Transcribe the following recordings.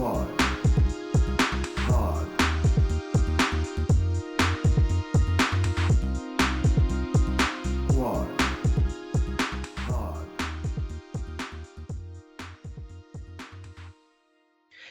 Squad Pod. Squad Pod.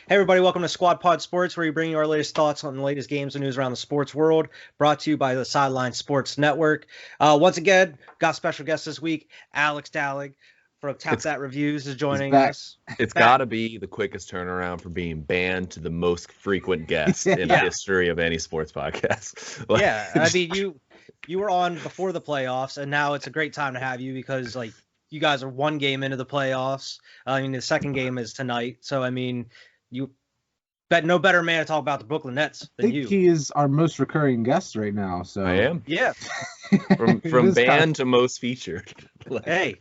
Hey everybody, welcome to Squad Pod Sports, where we bring you our latest thoughts on the latest games and news around the sports world, brought to you by the Sideline Sports Network. Once again, got special guest this week, Alex Dallig from Tap That Reviews is joining us. It's got to be the quickest turnaround from being banned to the most frequent guest in the history of any sports podcast. Yeah, I mean, you were on before the playoffs, and now it's a great time to have you because, like, you guys are one game into the playoffs. I mean, the second game is tonight, so, I mean, you bet no better man to talk about the Brooklyn Nets than you. I think he is our most recurring guest right now. So I am. Yeah. From band to most featured. Hey.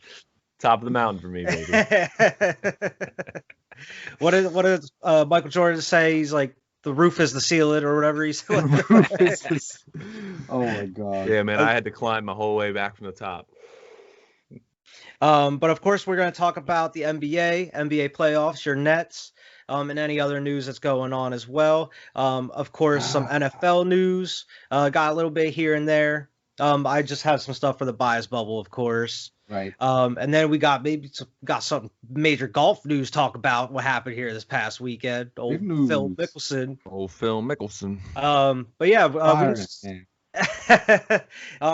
Top of the mountain for me, baby. What does Michael Jordan say? He's like, the roof is the ceiling or whatever he said. Oh, my God. Yeah, man, I had to climb my whole way back from the top. But, of course, we're going to talk about the NBA playoffs, your Nets, and any other news that's going on as well. Of course, some NFL news. Got a little bit here and there. I just have some stuff for the bias bubble, of course. Right. And then we got some major golf news talk about what happened here this past weekend. Old Phil Mickelson. But yeah,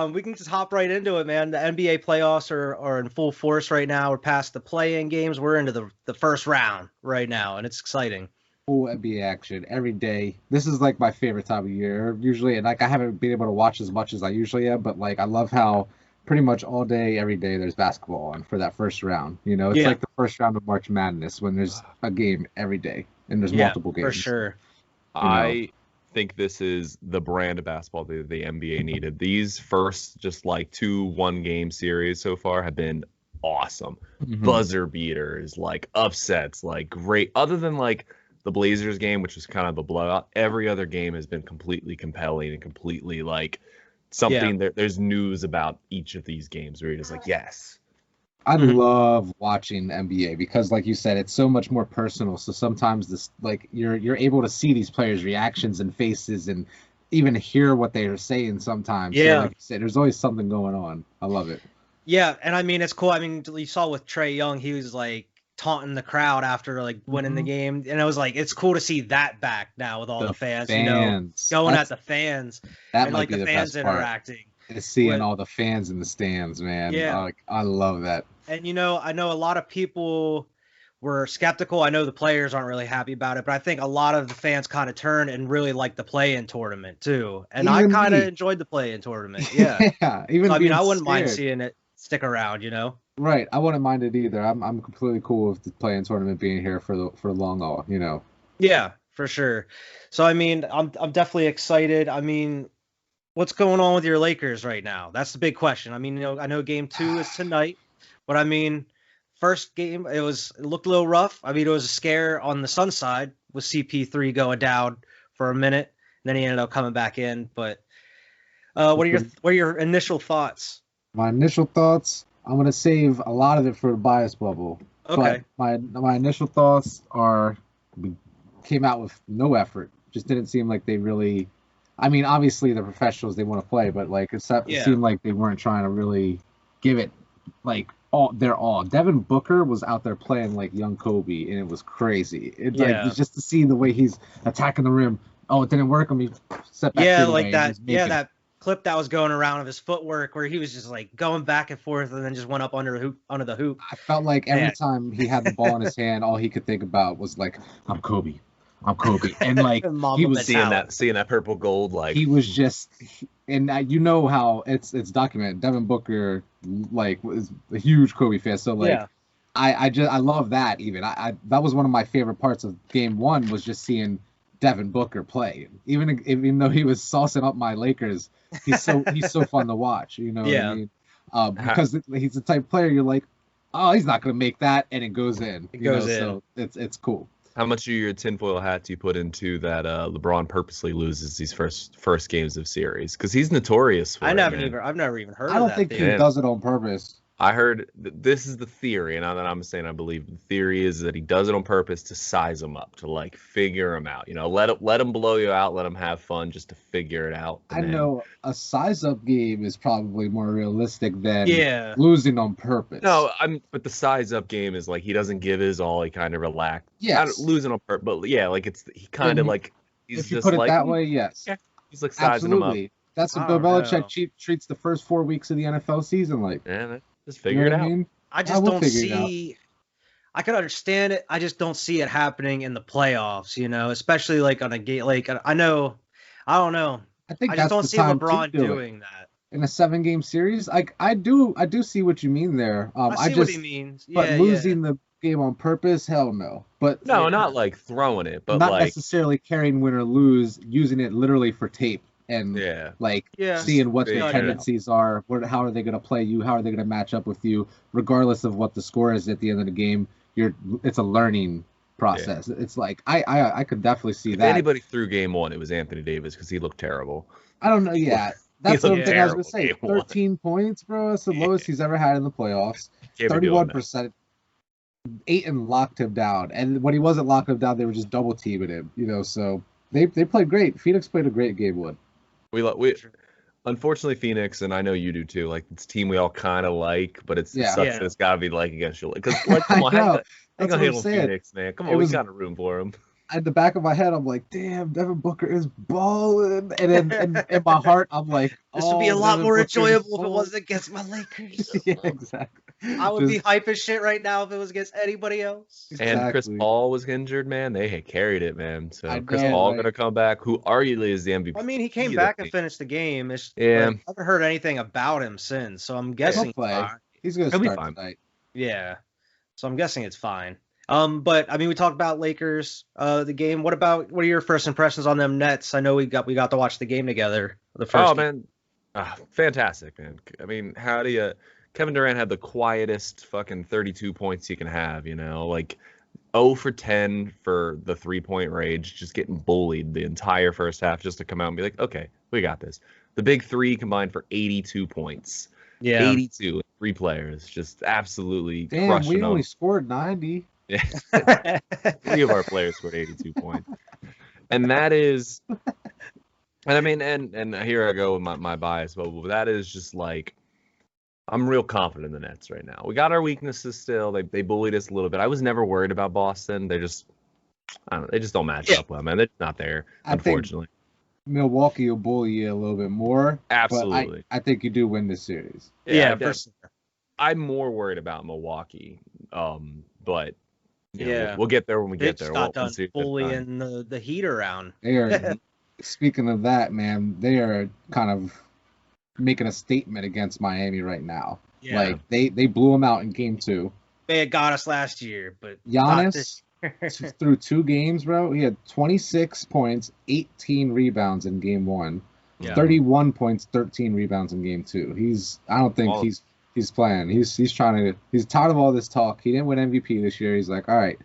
we can just hop right into it, man. The NBA playoffs are in full force right now. We're past the play-in games. We're into the first round right now, and it's exciting. Full NBA action every day. This is like my favorite time of year usually, and like I haven't been able to watch as much as I usually am, but like I love how pretty much all day, every day, there's basketball on for that first round. You know, it's like the first round of March Madness when there's a game every day and there's multiple games. For sure. I think this is the brand of basketball that the NBA needed. These first just like 2 one-game series so far have been awesome. Buzzer beaters, like upsets, like great. Other than like the Blazers game, which was kind of a blowout, every other game has been completely compelling and completely like something that there's news about each of these games where you're just like, yes. I love watching the NBA because, like you said, it's so much more personal. So sometimes this, like, you're able to see these players' reactions and faces, and even hear what they are saying. Sometimes, yeah. So like you said, there's always something going on. I love it. Yeah, and I mean it's cool. I mean, you saw with Trae Young, he was like taunting the crowd after like winning the game, and it was like it's cool to see that back now with all the fans. You know, going at the fans and like the fans interacting. Is seeing all the fans in the stands, man. Yeah, I love that. And you know, I know a lot of people were skeptical. I know the players aren't really happy about it, but I think a lot of the fans kind of turned and really liked the play-in tournament too. And I kind of enjoyed the play-in tournament. Yeah, yeah. Even so, I mean, I wouldn't mind seeing it stick around. You know. Right, I wouldn't mind it either. I'm completely cool with the play-in tournament being here for the long haul. You know. Yeah, for sure. So I mean, I'm definitely excited. I mean, what's going on with your Lakers right now? That's the big question. I mean, you know, I know game 2 is tonight, but I mean, first game it looked a little rough. I mean, it was a scare on the Suns side with CP3 going down for a minute, and then he ended up coming back in. But what are your initial thoughts? My initial thoughts. I'm gonna save a lot of it for the bias bubble. Okay. But my initial thoughts came out with no effort. Just didn't seem like they really. I mean, obviously the professionals, they want to play, but like it seemed like they weren't trying to really give it like their all. Devin Booker was out there playing like young Kobe, and it was crazy. It's just to see the way he's attacking the rim. Oh, it didn't work. I mean, set back. Yeah, like that. Yeah, that clip that was going around of his footwork where he was just like going back and forth and then just went up under the hoop. I felt like every time he had the ball in his hand, all he could think about was like, I'm Kobe, and like he was seeing that purple gold. Like he was just, and you know how it's documented. Devin Booker like was a huge Kobe fan, so like I love that. Even I that was one of my favorite parts of game 1 was just seeing Devin Booker play. Even though he was saucing up my Lakers, he's so fun to watch. You know what I mean? Because he's the type of player you're like, oh, he's not gonna make that, and it goes in. So it's cool. How much of your tinfoil hat do you put into that LeBron purposely loses these first games of series? Because he's notorious for I've never even heard of that. I don't think he does it on purpose. I heard this is the theory, and now that I'm saying I believe the theory is that he does it on purpose to size them up, to like figure them out. You know, let him blow you out, let him have fun, just to figure it out. I know a size-up game is probably more realistic than Yeah. losing on purpose. No, but the size up game is like he doesn't give his all. He kind of relaxed. Yes. Losing on purpose, but yeah, like he kind of like he's if you just put it like that way, yes. Yeah, he's like sizing them up. That's what I Bill don't Belichick treats the first 4 weeks of the NFL season like. Yeah, just figure it out. I mean? I just don't see. I can understand it. I just don't see it happening in the playoffs. You know, especially like on a game. Like I don't know. I think I that's just don't the see time LeBron to do doing that. in a 7-game series. Like I do see what you mean there. I see what he means. But Yeah, losing the game on purpose, hell no. But No, not like throwing it, but not like necessarily carrying win or lose, using it literally for tape and seeing what their tendencies are. How are they going to play you? How are they going to match up with you? Regardless of what the score is at the end of the game, it's a learning process. Yeah. It's like I could definitely see that. If anybody threw game 1, it was Anthony Davis because he looked terrible. I don't know. Yeah, that's what I was going to say. 13 1. points, bro. That's the lowest he's ever had in the playoffs. 31%. Ayton locked him down, and when he wasn't locking him down, they were just double teaming him. You know, so they played great. Phoenix played a great game 1. We unfortunately Phoenix, and I know you do too. Like it's a team we all kind of like, but it sucks that it's got to be like against you. Because like, come on, I gonna handle Phoenix, man. Come on, we got a room for him. At the back of my head, I'm like, damn, Devin Booker is balling, and then in my heart, I'm like, this would be a lot more enjoyable if it wasn't against my Lakers. Yeah, exactly. I would be hype as shit right now if it was against anybody else. Exactly. And Chris Paul was injured, man. They had carried it, man. So Chris Paul gonna come back, who arguably is the MVP. I mean, he came back and finished the game. I haven't heard anything about him since, so I'm guessing he's gonna start tonight. Yeah, so I'm guessing it's fine. But I mean, we talked about Lakers, the game. What are your first impressions on them Nets? I know we got to watch the game together. The first. Man, fantastic, man. I mean, how do you? Kevin Durant had the quietest fucking 32 points you can have, you know, like 0 for 10 for the 3-point range, just getting bullied the entire first half just to come out and be like, okay, we got this. The big 3 combined for 82 points. Yeah. 82, 3 players, just absolutely crushing we only scored 90. Yeah. 3 of our players scored 82 points. And that is, and I mean, and here I go with my bias, but that is just like, I'm real confident in the Nets right now. We got our weaknesses still. They bullied us a little bit. I was never worried about Boston. They just don't match up well, man. They're not there, unfortunately. Milwaukee will bully you a little bit more. Absolutely. But I think you do win this series. Yeah, for sure. I'm more worried about Milwaukee. But we'll get there when we get there. Got done bullying the Heat around. They are. Speaking of that, man, they are kind of making a statement against Miami right now. Yeah. Like they blew them out in game 2. They had got us last year, but Giannis through 2 games, bro. He had 26 points, 18 rebounds in game 1, 31 points, 13 rebounds in game 2. I don't think he's playing. He's trying to. He's tired of all this talk. He didn't win MVP this year. He's like, all right,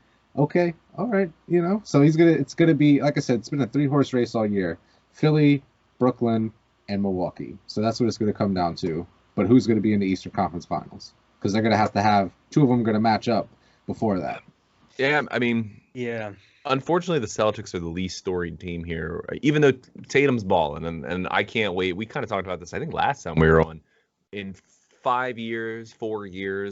you know. So it's gonna be, like I said, it's been a 3-horse race all year. Philly, Brooklyn, and Milwaukee. So that's what it's going to come down to. But who's going to be in the Eastern Conference Finals? Because they're going to have 2 of them going to match up before that. Yeah, I mean, unfortunately, the Celtics are the least storied team here, even though Tatum's balling, and I can't wait. We kind of talked about this, I think, last time we were on. In 4 years,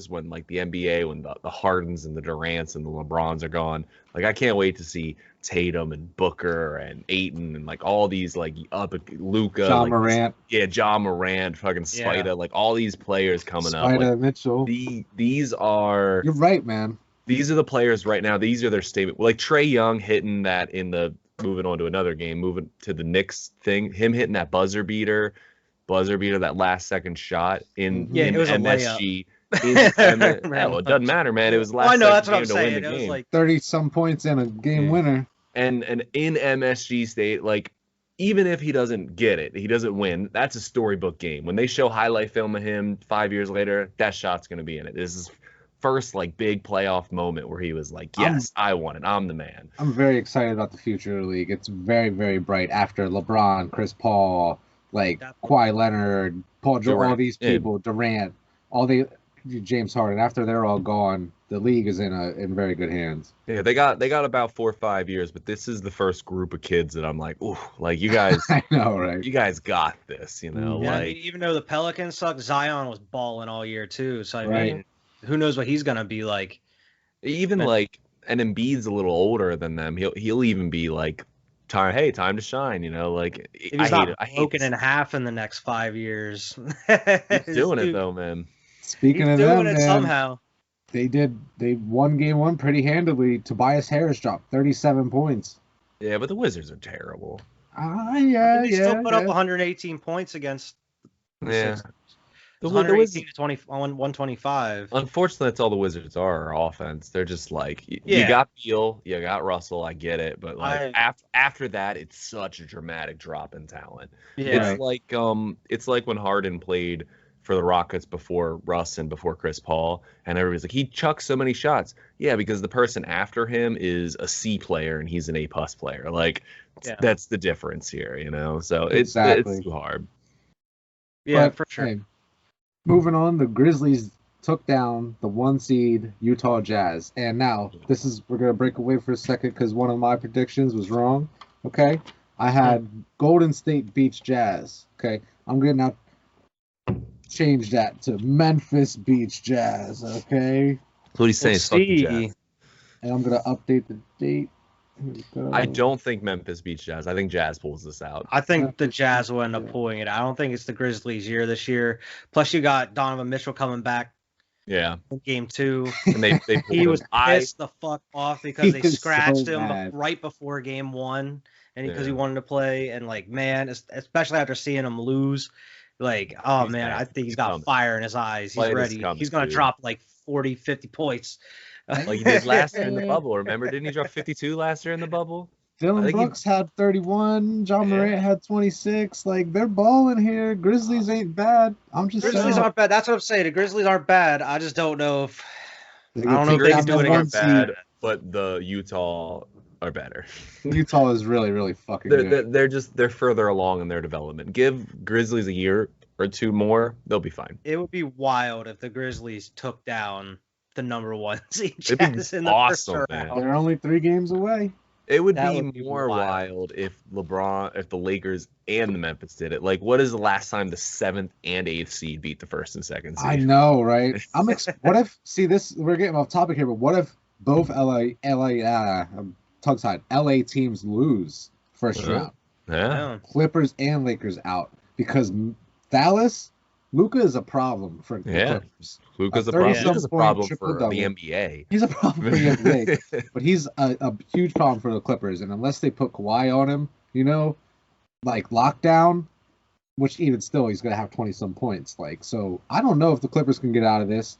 when like the NBA, when the Hardens and the Durants and the LeBrons are gone, like I can't wait to see Tatum and Booker and Ayton and like all these like LUKA, John Morant, John Morant, fucking Spida, like all these players coming up. Spida, Mitchell. These are. You're right, man. These are the players right now. These are their statement. Like Trae Young hitting that moving on to another game, moving to the Knicks thing. Him hitting that buzzer beater, that last second shot in it was MSG. Well, it doesn't matter, man. It was last that's what game I'm to saying. win the it game. Was like 30-some points and a game winner. And in MSG State, like even if he doesn't get it, he doesn't win. That's a storybook game. When they show highlight film of him 5 years later, that shot's gonna be in it. This is first like big playoff moment where he was like, yes, I want it. I'm the man. I'm very excited about the future of the league. It's very, very bright after LeBron, Chris Paul, like Kawhi Leonard, Paul George, all these people, Durant, James Harden. After they're all gone, the league is in very good hands. Yeah, they got about 4 or 5 years, but this is the first group of kids that I'm like, ooh, like you guys, I know, right? you guys got this, you know. Yeah, Like, I mean, even though the Pelicans suck, Zion was balling all year too. So I Right. mean, who knows what he's gonna be like? even But- like, and Embiid's a little older than them. He'll even be like, time to shine, you know. Like, If I he's hate not it. I hate broken this. in half in the next 5 years. He's doing it though, man. Speaking He's of doing them, it man, somehow. they won game one pretty handily. Tobias Harris dropped 37 points. Yeah, but the Wizards are terrible. Yeah, They still put up 118 points against the Yeah. Sixers. The 118 to 125. Unfortunately, that's all the Wizards are offense. They're just like, you Yeah. got Beal, you got Russell, I get it, but like I- after that, it's such a dramatic drop in talent. Yeah. It's like when Harden played for the Rockets before Russ and before Chris Paul, and everybody's like, he chucks so many shots. Yeah, because the person after him is a C player and he's an A+ player. Like, Yeah. that's the difference here, you know. So Exactly. it's too hard. Yeah, But, for sure. hey, moving on, the Grizzlies took down the 1 seed Utah Jazz. And now we're gonna break away for a second because one of my predictions was wrong. Okay, I had Golden State beats Jazz. Okay, I'm gonna now change that to Memphis beats Jazz. Okay, What he's saying is fuck the see. Jazz. and I'm gonna update the date. Here we go. I don't think Memphis beats Jazz. I think Jazz pulls this out. I think the Memphis, Jazz will end up yeah. pulling it. I don't think it's the Grizzlies' year this year. Plus, you got Donovan Mitchell coming back Yeah, in game 2. and they pulled He him. was pissed the fuck off because He they was scratched so him mad. right before game 1, and because he Yeah. wanted to play. And like, man, especially after seeing him lose, like, oh He's man, mad. I think he's He's got coming. fire in his eyes. He's Light is ready. coming, He's gonna dude. drop like 40, 50 points. like he did last year in the bubble. Remember, didn't he drop 52 last year in the bubble? I Dylan think he- Brooks had 31. John Yeah. Morant had 26. Like, they're balling here. Grizzlies ain't bad. I'm just Grizzlies saying. aren't bad. That's what I'm saying. The Grizzlies aren't bad. I just don't know if They I don't know get if they kicked can out do it by against one bad, seed. but the Utah are better. Utah is really, really fucking good. They're further along in their development. Give Grizzlies a year or two more, they'll be fine. it would be wild if the Grizzlies took down the number 1 seed It'd be Jazz in the awesome, first man. round. They're only 3 games away. It would That be would be more wild. wild if the Lakers and the Memphis did it. Like, what is the last time the 7th and 8th seed beat the 1st and 2nd seed? I know, right? What if, see this, we're getting off topic here, but what if both I'm tongue-tied, LA teams lose first Uh-huh. round? Yeah. Yeah. Clippers and Lakers out because Dallas, LUKA is a problem for the Yeah. Clippers. Luka's a 30-some problem. Luka's a point problem for triple-double. the NBA. He's a problem for the NBA, but he's a huge problem for the Clippers. And unless they put Kawhi on him, like lockdown, which even still he's gonna have 20-some points. Like, so I don't know if the Clippers can get out of this.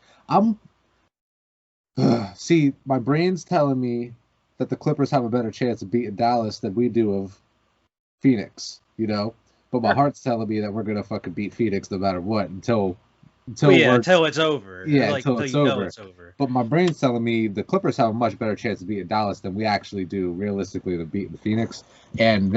See, my brain's telling me that the Clippers have a better chance of beating Dallas than we do of Phoenix, But my heart's telling me that we're gonna fucking beat Phoenix no matter what until Well, yeah, until it's over. Yeah, like, until it's you know over. it's over. But my brain's telling me the Clippers have a much better chance of beating Dallas than we actually do realistically to beat the Phoenix. And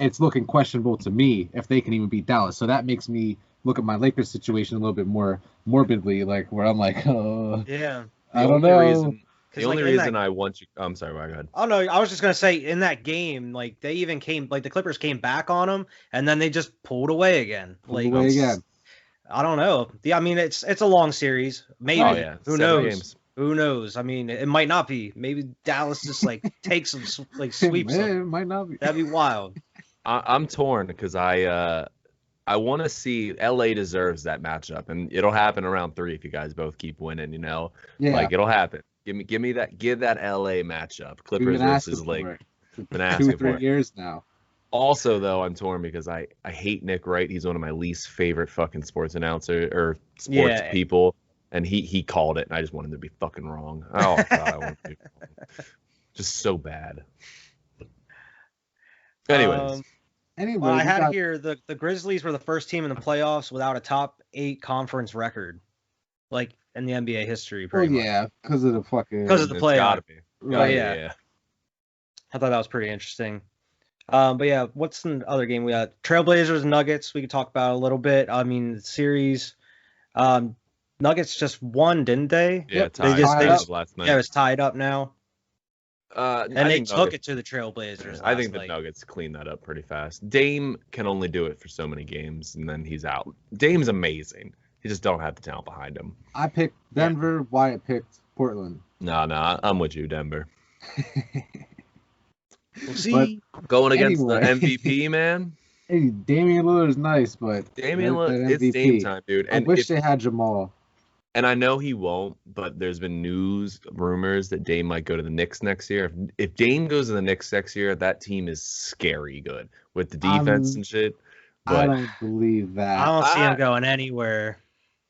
it's looking questionable to me if they can even beat Dallas. So that makes me look at my Lakers situation a little bit more morbidly, like where I'm like, Yeah. I don't know. The only reason I want you. I'm sorry, go ahead. Oh no, I was just gonna say in that game, like they even the Clippers came back on them, and then they just pulled away again. I don't know. Yeah, I mean it's a long series. Maybe. Oh, yeah. Who 7 knows? games. Who knows? I mean, it might not be. Maybe Dallas just takes them, sweeps Man, them. it might not be. That'd be wild. I'm torn because I want to see LA deserves that matchup, and it'll happen around 3 if you guys both keep winning. Yeah. Like it'll happen. Give that LA matchup. We've Clippers been asking versus for Lake. it for Been 2 asking or 3 for it. years now. Also, though, I'm torn because I hate Nick Wright. He's one of my least favorite fucking sports announcer or sports Yeah. people, and he called it, and I just want him to be fucking wrong. Oh God, I want him to be wrong. Just so bad. Anyways, Anyway, Well, I we had got- here the Grizzlies were the first team in the playoffs without a top 8 conference record, like in the NBA history. Oh Pretty much. yeah, because of the fucking. Because of the it's playoff. gotta be. Right, yeah. I thought that was pretty interesting. But yeah, what's the other game we got? Trailblazers, Nuggets. We could talk about a little bit. I mean, the series. Nuggets just won, didn't they? Yeah, Yep, tied. They just- Tied they up just- last night. Yeah, it's tied up now. And And they took it to the Trailblazers. I think last the night. Nuggets cleaned that up pretty fast. Dame can only do it for so many games, and then he's out. Dame's amazing. He just don't have the talent behind him. I picked Denver. Wyatt picked Portland. No, I'm with you, Denver. We'll see. Going against Anyway. the MVP, man. Hey, Damian Lillard's nice, but Damian that Lillard, it's MVP. Dame time, dude. I And wish they had Jamal. And I know he won't, but there's been rumors that Dame might go to the Knicks next year. If Dame goes to the Knicks next year, that team is scary good with the defense and shit. I But don't believe I that. don't see him going anywhere.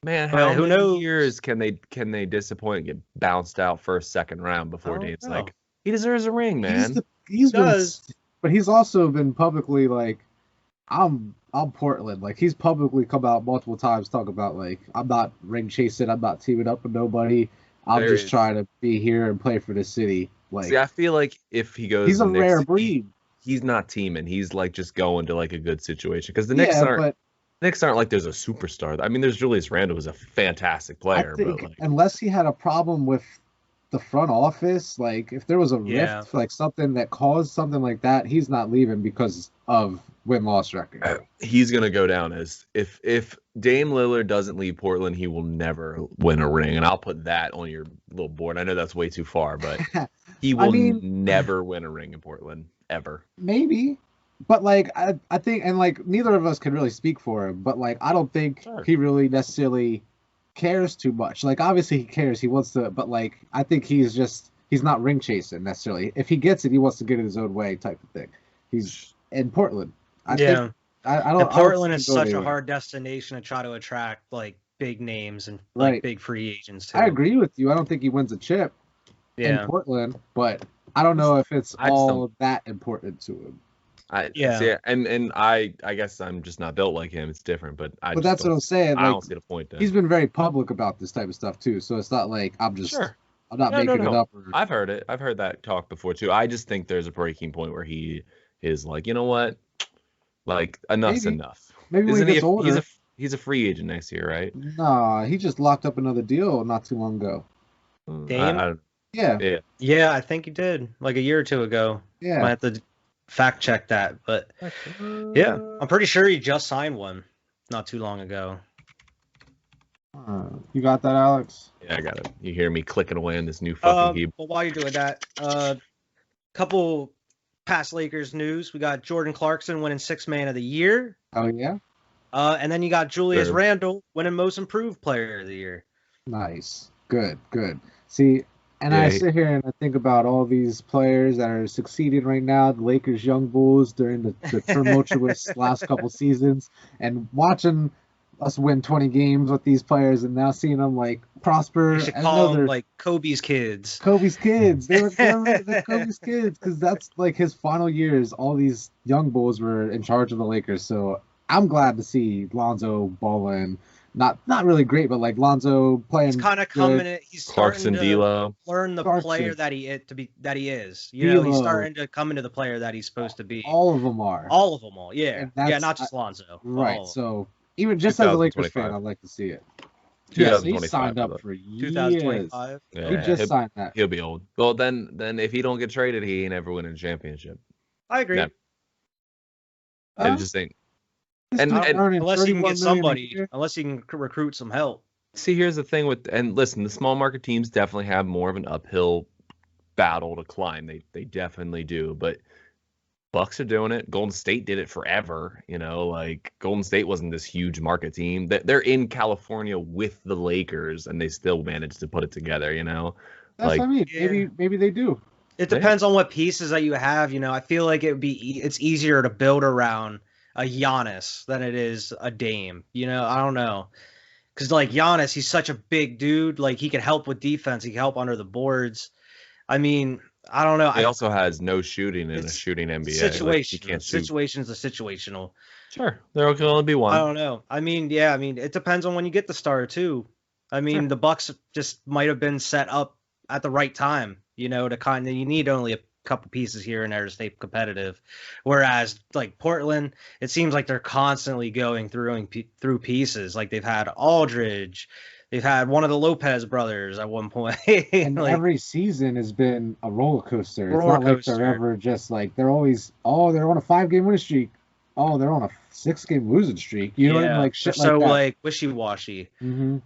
man, But how who many knows? years can they disappoint and get bounced out first, second round before I don't Dame's know. like, he deserves a ring, man. He's been, does. but he's also been publicly like, I'm Portland. Like he's publicly come out multiple times talk about like I'm not ring chasing, I'm not teaming up with nobody. I'm There just is- trying to be here and play for the city. Like See, I feel like if he goes, he's to a the Knicks, rare breed. He's not teaming. He's like just going to like a good situation because the Knicks Yeah, aren't. but Knicks aren't like there's a superstar. I mean, there's Julius Randle, who's a fantastic I player, think but like, unless he had a problem with the front office, like if there was a rift, Yeah. like something that caused something like that, he's not leaving because of win-loss record. he's gonna go down as if Dame Lillard doesn't leave Portland, he will never win a ring, and I'll put that on your little board. I know that's way too far, but he will never win a ring in Portland ever. Maybe, but like I think, and like neither of us can really speak for him, but like I don't think Sure. he really necessarily cares too much. Like obviously he cares, he wants to, but like I think he's not ring chasing necessarily. If he gets it, he wants to get it his own way type of thing. He's in Portland. I think I don't. And Portland I don't is see him go such a anywhere. hard destination to try to attract like big names and Right. like big free agents too. I agree with you. I don't think he wins a chip Yeah. in Portland, but I don't know if it's I just all don't- that important to him. Yeah. See, and I guess I'm just not built like him. It's different, but But that's what I'm saying. I Like don't see the point. Then. he's been very public about this type of stuff too, so it's not like I'm just Sure. I'm not No, making no. it up. Or, I've heard it. I've heard that talk before too. I just think there's a breaking point where he is like, you know what, like enough's Maybe. enough. maybe when Isn't he he? gets older. He's a free agent next year, right? Nah, he just locked up another deal not too long ago. Dame? I don't- Yeah, yeah. Yeah, I think he did like a year or two ago. yeah. Might have to fact check that, but yeah, I'm pretty sure he just signed one not too long ago. You got that, Alex? Yeah, I got it. You hear me clicking away on this new fucking keyboard. But while you're doing that, couple past Lakers news. We got Jordan Clarkson winning Sixth Man of the Year. Oh yeah, And then you got Julius Sure. Randle winning Most Improved Player of the Year. nice, good. See, and I Yeah, sit here and I think about all these players that are succeeding right now, the Lakers young bulls during the tumultuous last couple seasons, and watching us win 20 games with these players, and now seeing them like prosper. You should I call know them they're like Kobe's kids. Kobe's kids. They were Kobe's kids because that's like his final years. All these young bulls were in charge of the Lakers, so I'm glad to see Lonzo balling. Not really great, but like Lonzo playing. He's kind of good. coming. He's Clarkson, starting to D'Lo. learn the Clarkson. player that he is. You know, he's D'Lo. starting to come into the player that he's supposed to be. All of them are. All of them, all. Yeah, And yeah, that's- not just Lonzo. Right. All of them. So even just as a Lakers 2025. fan, I'd like to see it. Yes, he 2025 signed though. up for years. 2025. He Yeah, just he'll, signed that. he'll be old. Well, then if he don't get traded, he ain't ever winning a championship. I agree. No. It just ain't. This and- dude's and- earning Unless you can $31 get million a somebody, year. unless you can recruit some help. See, here's the thing and listen, the small market teams definitely have more of an uphill battle to climb. They definitely do. But Bucks are doing it. Golden State did it forever. You know, like Golden State wasn't this huge market team. They're in California with the Lakers, and they still managed to put it together. You know, That's like what I mean. Yeah. Maybe they do. It Yeah. depends on what pieces that you have. You know, I feel like it's easier to build around a Giannis than it is a Dame. You know, I don't know. Because, like, Giannis, he's such a big dude. Like, he can help with defense. He can help under the boards. I mean, I don't know. he also has no shooting in a It's shooting NBA. Like, he Situation. can't shoot. Situations are situational. Sure, there can only be one. I don't know. I mean, yeah. I mean, it depends on when you get the starter, too. I mean, Sure. the Bucks just might have been set up at the right time, you know, to kind of, you need only a couple pieces here and there to stay competitive. Whereas like Portland, it seems like they're constantly going through pieces. Like they've had Aldridge, They've had one of the Lopez brothers at one point. And Like, every season has been a roller coaster. It's Roller not like coaster. they're ever just like they're always they're on a 5-game winning streak. Oh, they're on a 6-game losing streak. You know what I mean? Like shit so like that. like wishy-washy Mm-hmm.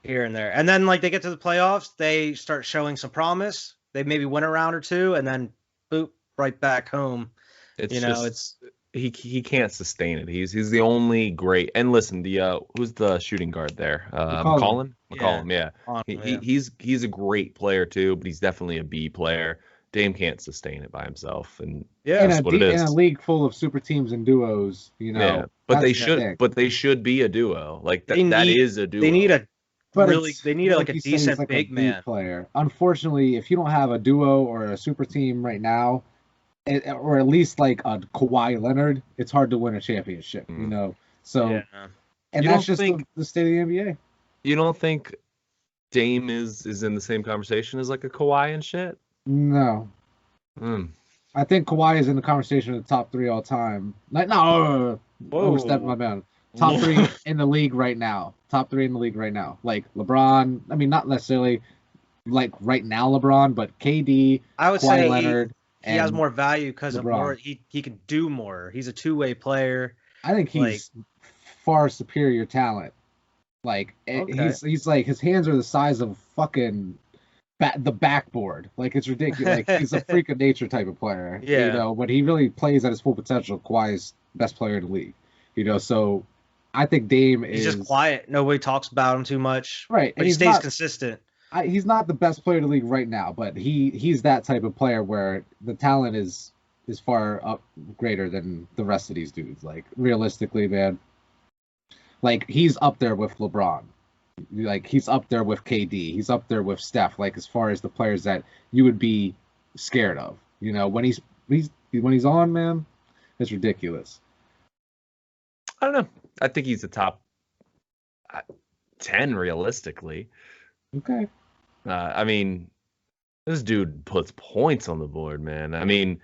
here and there. And then like they get to the playoffs, they start showing some promise. They maybe win a round or two, and then boop, right back home. It's You know, just it's he can't sustain it. He's the only great. And listen, the who's the shooting guard there? McCollum. McCollum, yeah. He's a great player too, but he's definitely a B player. Dame can't sustain it by himself, and that's what it is. In a league full of super teams and duos, you know. Yeah, but they that's the should. thing. But they should be a duo. Like that. They That need- is a duo. they need a But really it's- they need like a you say, he's decent like big B man. player. Unfortunately, if you don't have a duo or a super team right now, or at least like a Kawhi Leonard, it's hard to win a championship. You know, so Yeah. and You that's don't just think- the state of the NBA. You don't think Dame is in the same conversation as like a Kawhi and shit? No, Mm. I think Kawhi is in the conversation of the top 3 all time. Like Whoa. overstep my man. Top 3 in the league right now. Top 3 in the league right now. Like LeBron. I mean, not necessarily like right now LeBron, but KD, I would Kawhi say Leonard. he has and more value because of LeBron. more. He can do more. He's a two-way player. I think he's far superior talent. Like Okay. he's like his hands are the size of fucking the backboard. Like it's ridiculous. Like he's a freak of nature type of player. Yeah. You know, when he really plays at his full potential, Kawhi's best player in the league. You know, so I think Dame He's is just quiet. Nobody talks about him too much. right, But and he he's stays not. consistent. He's not the best player in the league right now, but he's that type of player where the talent is far up greater than the rest of these dudes. Like realistically, man, like he's up there with LeBron. Like he's up there with KD. He's up there with Steph. Like as far as the players that you would be scared of. You know, when he's on, man, it's ridiculous. I don't know. I think he's a top 10 realistically. Okay. I mean, this dude puts points on the board, man. I mean,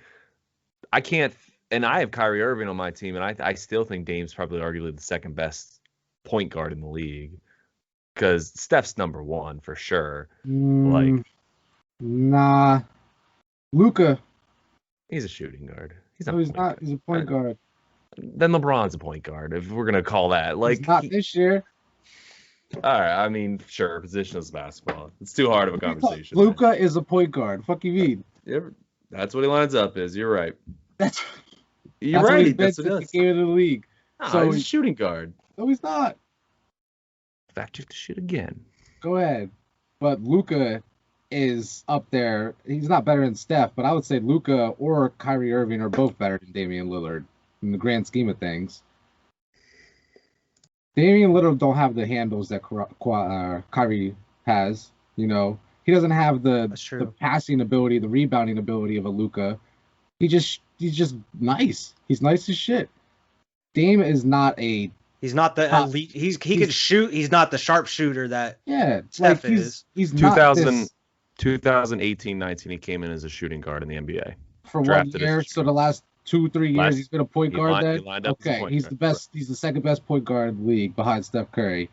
I can't, and I have Kyrie Irving on my team, and I still think Dame's probably arguably the second best point guard in the league, because Steph's number 1 for sure. Like, nah, LUKA. he's a shooting guard. He's No, not. he's not. He's a point guard. Then LeBron's a point guard, if we're gonna call that. Like, He's not this year. all right. I mean, sure, positionless basketball. It's too hard of a conversation. man. LUKA is a point guard. Fuck you mean? Yeah, that's what he lines up as. You're right. That's You're what he's right. been That's since what he it is. came into the league. No, So he's a shooting guard. No, he's not. Fact check the shit again. Go ahead. But LUKA is up there. He's not better than Steph, but I would say LUKA or Kyrie Irving are both better than Damian Lillard in the grand scheme of things. Damian Lillard don't have the handles that Kyrie has. You know, he doesn't have That's true. the passing ability, the rebounding ability of a LUKA. He's just nice. He's nice as shit. Dame is not a He's not the elite. He can shoot. He's not the sharpshooter that like Steph is. he's not 2000, this 2018-19, he came in as a shooting guard in the NBA. for 1 drafted as year. a So the last 2-3 years Last- he's been a point he guard. lined- he Then lined up as a okay, point he's guard, the best. He's the second best point guard in the league behind Steph Curry.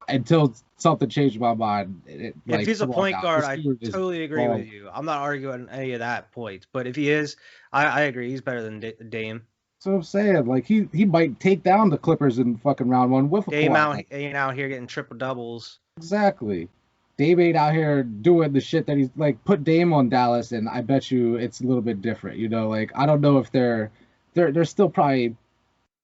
Until something changed my mind. If he's a come on point now, guard, this I dude is totally agree balling. with you. I'm not arguing any of that point. But if he is, I agree. He's better than Dame. That's what I'm saying. Like he might take down the Clippers in fucking round 1 with a Dame Kawhi. ain't out here getting triple doubles. Exactly. Dame ain't out here doing the shit that he's like. Put Dame on Dallas, and I bet you it's a little bit different. You know, like I don't know if they're still probably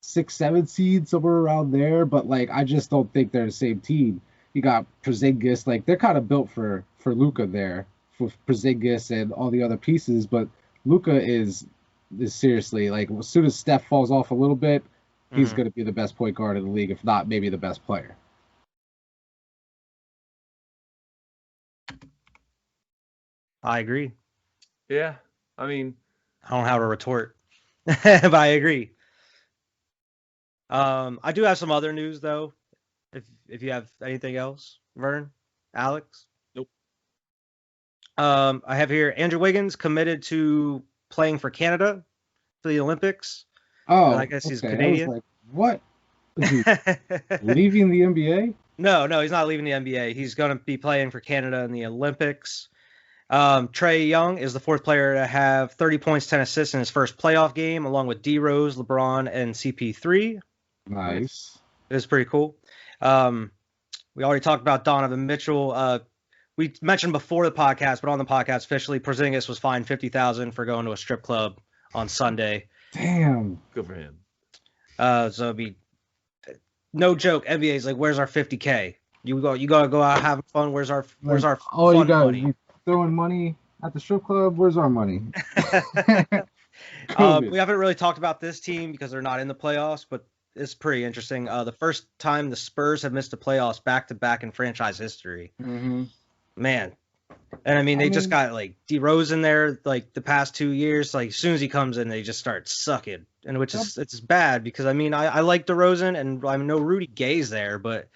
6-7 seed somewhere around there, but like I just don't think they're the same team. You got Porzingis, like they're kind of built for LUKA there, for Porzingis and all the other pieces, but LUKA is seriously like as soon as Steph falls off a little bit, he's going to be the best point guard in the league, if not maybe the best player. I agree. Yeah, I mean, I don't know how to retort, but I agree. I do have some other news though. If you have anything else, Vern, Alex. Nope. I have here Andrew Wiggins committed to playing for Canada for the Olympics. Oh, I guess he's okay. Canadian. I was like, what? Is he leaving the NBA? No, he's not leaving the NBA. He's going to be playing for Canada in the Olympics. Trae Young is the fourth player to have 30 points, 10 assists in his first playoff game, along with D Rose, LeBron, and CP3. Nice. It is pretty cool. We already talked about Donovan Mitchell. We mentioned before the podcast, but on the podcast officially, Porzingis was fined $50,000 for going to a strip club on Sunday. Damn. Good for him. So it'd be no joke. NBA's like, where's our $50K? You gotta go out having fun. Where's our fun money? You throwing money at the strip club. Where's our money? We haven't really talked about this team because they're not in the playoffs, but it's pretty interesting. The first time the Spurs have missed the playoffs back-to-back in franchise history. Mm-hmm. Man. And I mean, just got like DeRozan there like the past 2 years. Like as soon as he comes in, they just start sucking, and which is it's bad because I mean I like DeRozan and I know Rudy Gay's there, but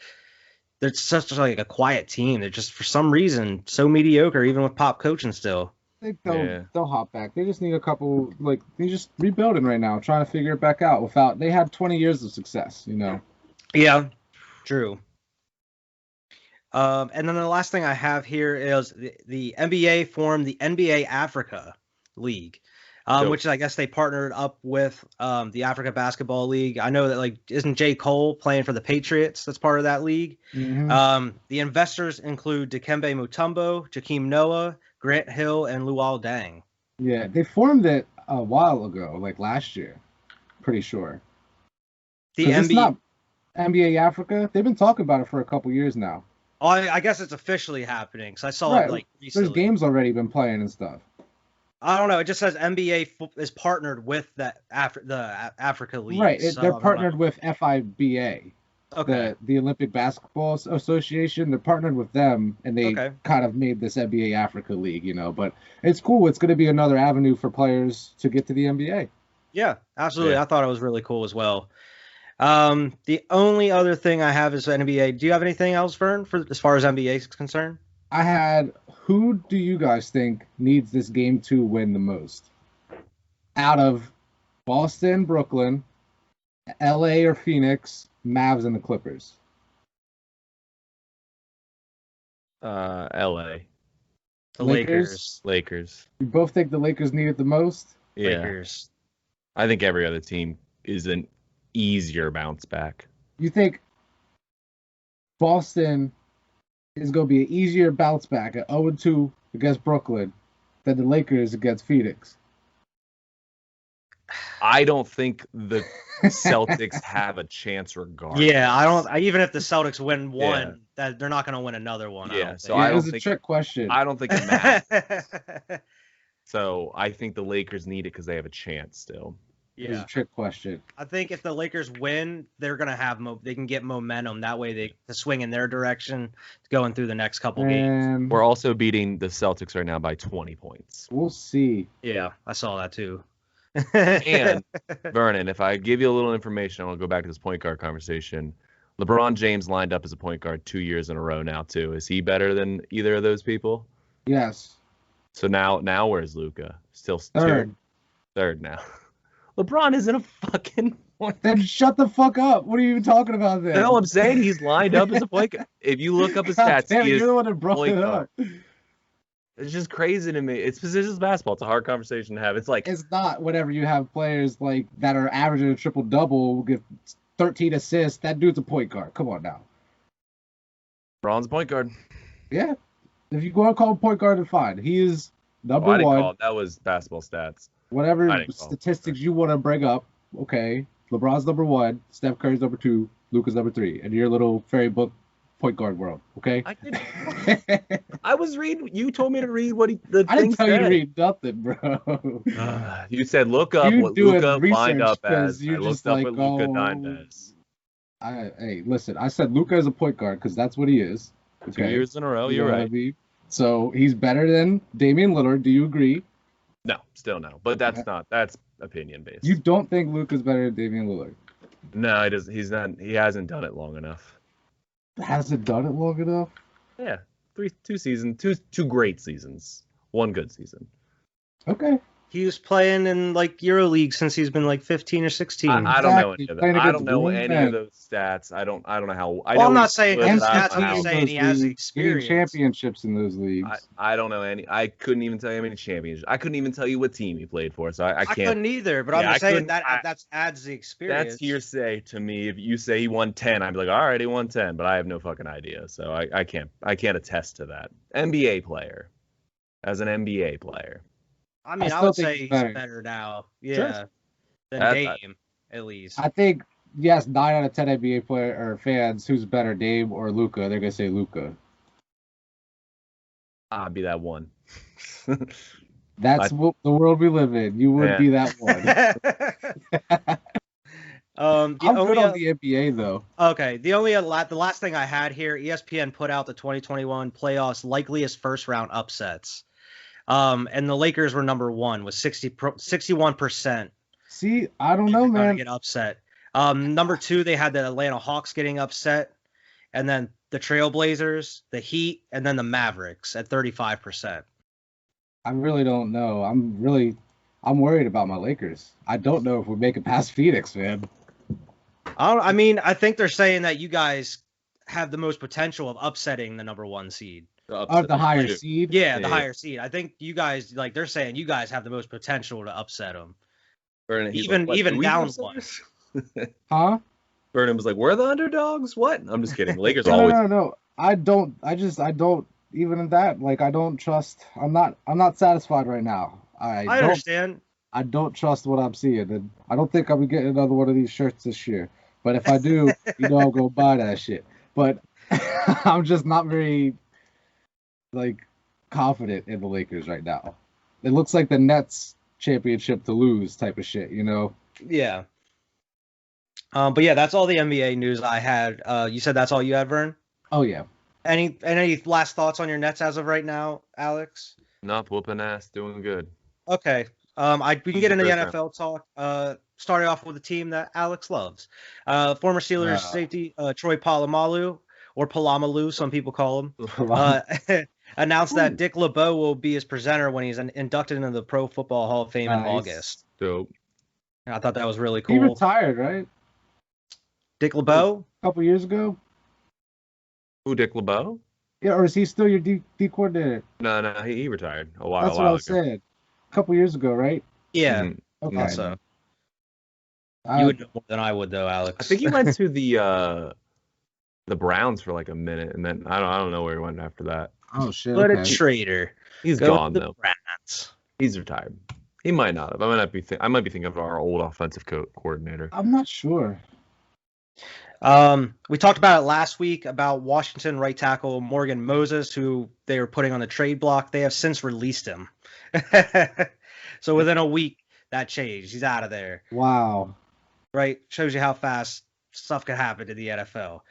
they're such like a quiet team. They're just for some reason so mediocre, even with Pop coaching still. I think they'll hop back. They just need a couple they're just rebuilding right now, trying to figure it back out. They had 20 years of success, you know. Yeah, true. And then the last thing I have here is the NBA formed the NBA Africa League, which I guess they partnered up with the Africa Basketball League. I know that isn't J. Cole playing for the Patriots? That's part of that league. Mm-hmm. The investors include Dikembe Mutombo, Jakeem Noah, Grant Hill, and Luol Deng. Yeah, they formed it a while ago, like last year, pretty sure. It's not NBA Africa. They've been talking about it for a couple years now. Oh, I guess it's officially happening because I saw it recently. There's games already been playing and stuff. I don't know. It just says NBA is partnered with the Africa League. Right. So they're partnered with FIBA. Okay. The Olympic Basketball Association. They're partnered with them, and they kind of made this NBA Africa League, you know. But it's cool. It's going to be another avenue for players to get to the NBA. Yeah, absolutely. Yeah. I thought it was really cool as well. The only other thing I have is NBA. Do you have anything else, Vern, as far as NBA is concerned? I had, who do you guys think needs this game to win the most? Out of Boston, Brooklyn, LA or Phoenix, Mavs and the Clippers? LA. The Lakers. You both think the Lakers need it the most? Yeah. Lakers. I think every other team is an easier bounce back. You think Boston is going to be an easier bounce back at 0-2 against Brooklyn than the Lakers against Phoenix? I don't think the Celtics have a chance regardless. Yeah, I don't. Even if the Celtics win one, that they're not going to win another one. Yeah, so it was a trick question. I don't think it matters. So I think the Lakers need it because they have a chance still. Yeah, it was a trick question. I think if the Lakers win, they're going to have they can get momentum. That way they swing in their direction going through the next couple games. We're also beating the Celtics right now by 20 points. We'll see. Yeah, I saw that too. And Vernon, if I give you a little information, I'll go back to this point guard conversation. LeBron James lined up as a point guard 2 years in a row now too. Is he better than either of those people? Yes. So now where's Luka? Still third. Third now. LeBron isn't a fucking point. Then shut the fuck up. What are you even talking about then? No, I'm saying he's lined up as a point guard. If you look up his stats, you're the one that brought it up. It's just crazy to me. It's positions basketball. It's a hard conversation to have. It's not whenever you have players that are averaging a triple double, get 13 assists. That dude's a point guard. Come on now. LeBron's a point guard. Yeah. If you go and call him point guard, then fine. He is number one. That was basketball stats. Whatever statistics you want to bring up, okay. LeBron's number one, Steph Curry's number two, Luka's number three, and your little fairy book point guard world, okay? I was reading. You told me to read what I didn't tell you to read nothing, bro. You said look up what Luka lined up as. I looked up what Luka lined as. Hey, listen. I said Luka is a point guard because that's what he is. Okay? 2 years in a row. You're right. I mean? So he's better than Damian Lillard. Do you agree? No, still no. But that's opinion based. You don't think Luka's better than Damian Lillard? No, he doesn't. He's not. He hasn't done it long enough. Hasn't done it long enough? Yeah, two seasons, two great seasons, one good season. Okay. He was playing in like EuroLeague since he's been like 15 or 16. I don't know any Exactly. of that. Playing I don't against know grown any men. of those stats. I don't know how. I Well, know I'm he's not saying good, his but I don't stats. know I'm how- just saying he has the experience. Getting championships in those leagues. I don't know any. I couldn't even tell you how many championships. I couldn't even tell you what team he played for. So I can't. couldn't either, but Yeah, I'm just I saying couldn't- that adds the experience. That's hearsay to me. If you say he won 10, I'd be like, all right, he won 10, but I have no fucking idea. So I can't attest to that. NBA player, as an NBA player. I mean, I I still would think say he's he's better. better now. Sure. Yeah. Than Dame, at least. I think, yes, 9 out of 10 NBA player or fans, who's better, Dame or Luka? They're gonna say Luka. I'd be that one. That's the world we live in. You would Yeah. be that one. The I'm only good on the NBA though. Okay, the last thing I had here, ESPN put out the 2021 playoffs likeliest first round upsets. And the Lakers were number 1 with 61%. See, I don't know, Going to man. get upset. Number 2, they had the Atlanta Hawks getting upset, and then the Trailblazers, the Heat, and then the Mavericks at 35%. I really don't know. I'm worried about my Lakers. I don't know if we're making past Phoenix, man. I think they're saying that you guys have the most potential of upsetting the number 1 seed. The higher seed? Yeah, the higher seed. I think you guys, they're saying you guys have the most potential to upset them. Even down one. Huh? Burnham was like, we're the underdogs? What? I'm just kidding. Lakers always. No. I don't even in that, like, I don't trust. I'm not satisfied right now. I understand. I don't trust what I'm seeing, and I don't think I'll be getting another one of these shirts this year. But if I do, I'll go buy that shit. But I'm just not very confident in the Lakers right now. It looks like the Nets championship to lose type of shit, Yeah. But yeah, that's all the NBA news I had. You said that's all you had, Vern? Oh yeah. Any last thoughts on your Nets as of right now, Alex? Not whooping ass, doing good. Okay. We can get into the NFL talk. Starting off with a team that Alex loves. Former Steelers safety Troy Polamalu, or Polamalu, some people call him, announced that Dick LeBeau will be his presenter when he's inducted into the Pro Football Hall of Fame in August. Dope. I thought that was really cool. He retired, right? Dick LeBeau? A couple years ago? Who, Dick LeBeau? Yeah, or is he still your D coordinator? No, he retired a while That's what I was saying. A couple years ago, right? Yeah. Mm-hmm. Okay. Also. You would know more than I would, though, Alex. I think he went to the Browns for like a minute, and then I don't know where he went after that. Oh shit! What okay. a traitor. He's Go gone to the though. Browns. He's retired. He might not have. I might be thinking of our old offensive coordinator. I'm not sure. We talked about it last week about Washington right tackle Morgan Moses, who they were putting on the trade block. They have since released him. So within a week, that changed. He's out of there. Wow. Right? Shows you how fast stuff can happen in the NFL.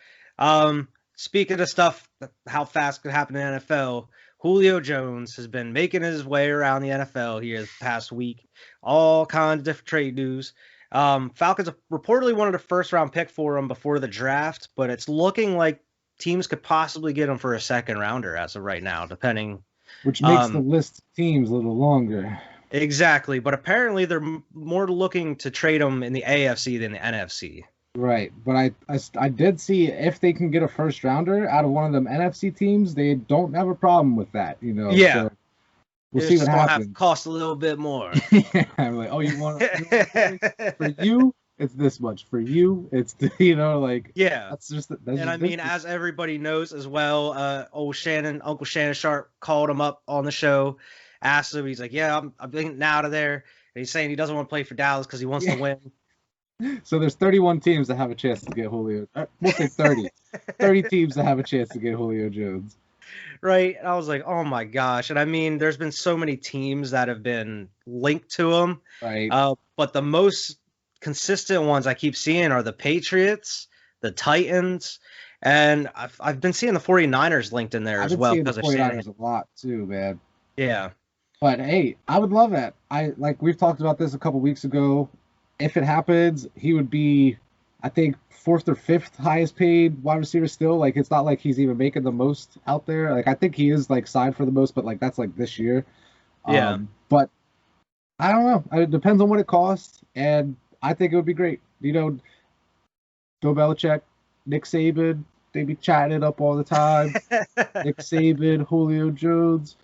Speaking of stuff, how fast could happen in the NFL, Julio Jones has been making his way around the NFL here the past week. All kinds of different trade news. Falcons reportedly wanted a first-round pick for him before the draft, but it's looking like teams could possibly get him for a second-rounder as of right now, depending. Which makes the list of teams a little longer. Exactly, but apparently they're more looking to trade him in the AFC than the NFC. Right, but I did see if they can get a first-rounder out of one of them NFC teams, they don't have a problem with that, Yeah. So we'll see what happens. Have to cost a little bit more. I'm like, oh, you want for you, it's this much. For you, it's Yeah. That's just. And I mean, as everybody knows as well, Uncle Shannon Sharp called him up on the show, asked him. He's like, "Yeah, I'm getting out of there," and he's saying he doesn't want to play for Dallas because he wants to win. So there's 31 teams that have a chance to get Julio. We'll say 30. 30 teams that have a chance to get Julio Jones. Right. And I was like, oh my gosh. And I mean, there's been so many teams that have been linked to him. Right. But the most consistent ones I keep seeing are the Patriots, the Titans, and I've been seeing the 49ers linked in there as well. I've been seeing the 49ers a lot too, man. Yeah. But hey, I would love that. We've talked about this a couple weeks ago. If it happens, he would be, I think, 4th or 5th highest paid wide receiver still. Like, it's not like he's even making the most out there. Like, I think he is signed for the most, but that's this year. Yeah. But I don't know. It depends on what it costs, and I think it would be great. You know, Bill Belichick, Nick Saban, they be chatting it up all the time. Nick Saban, Julio Jones,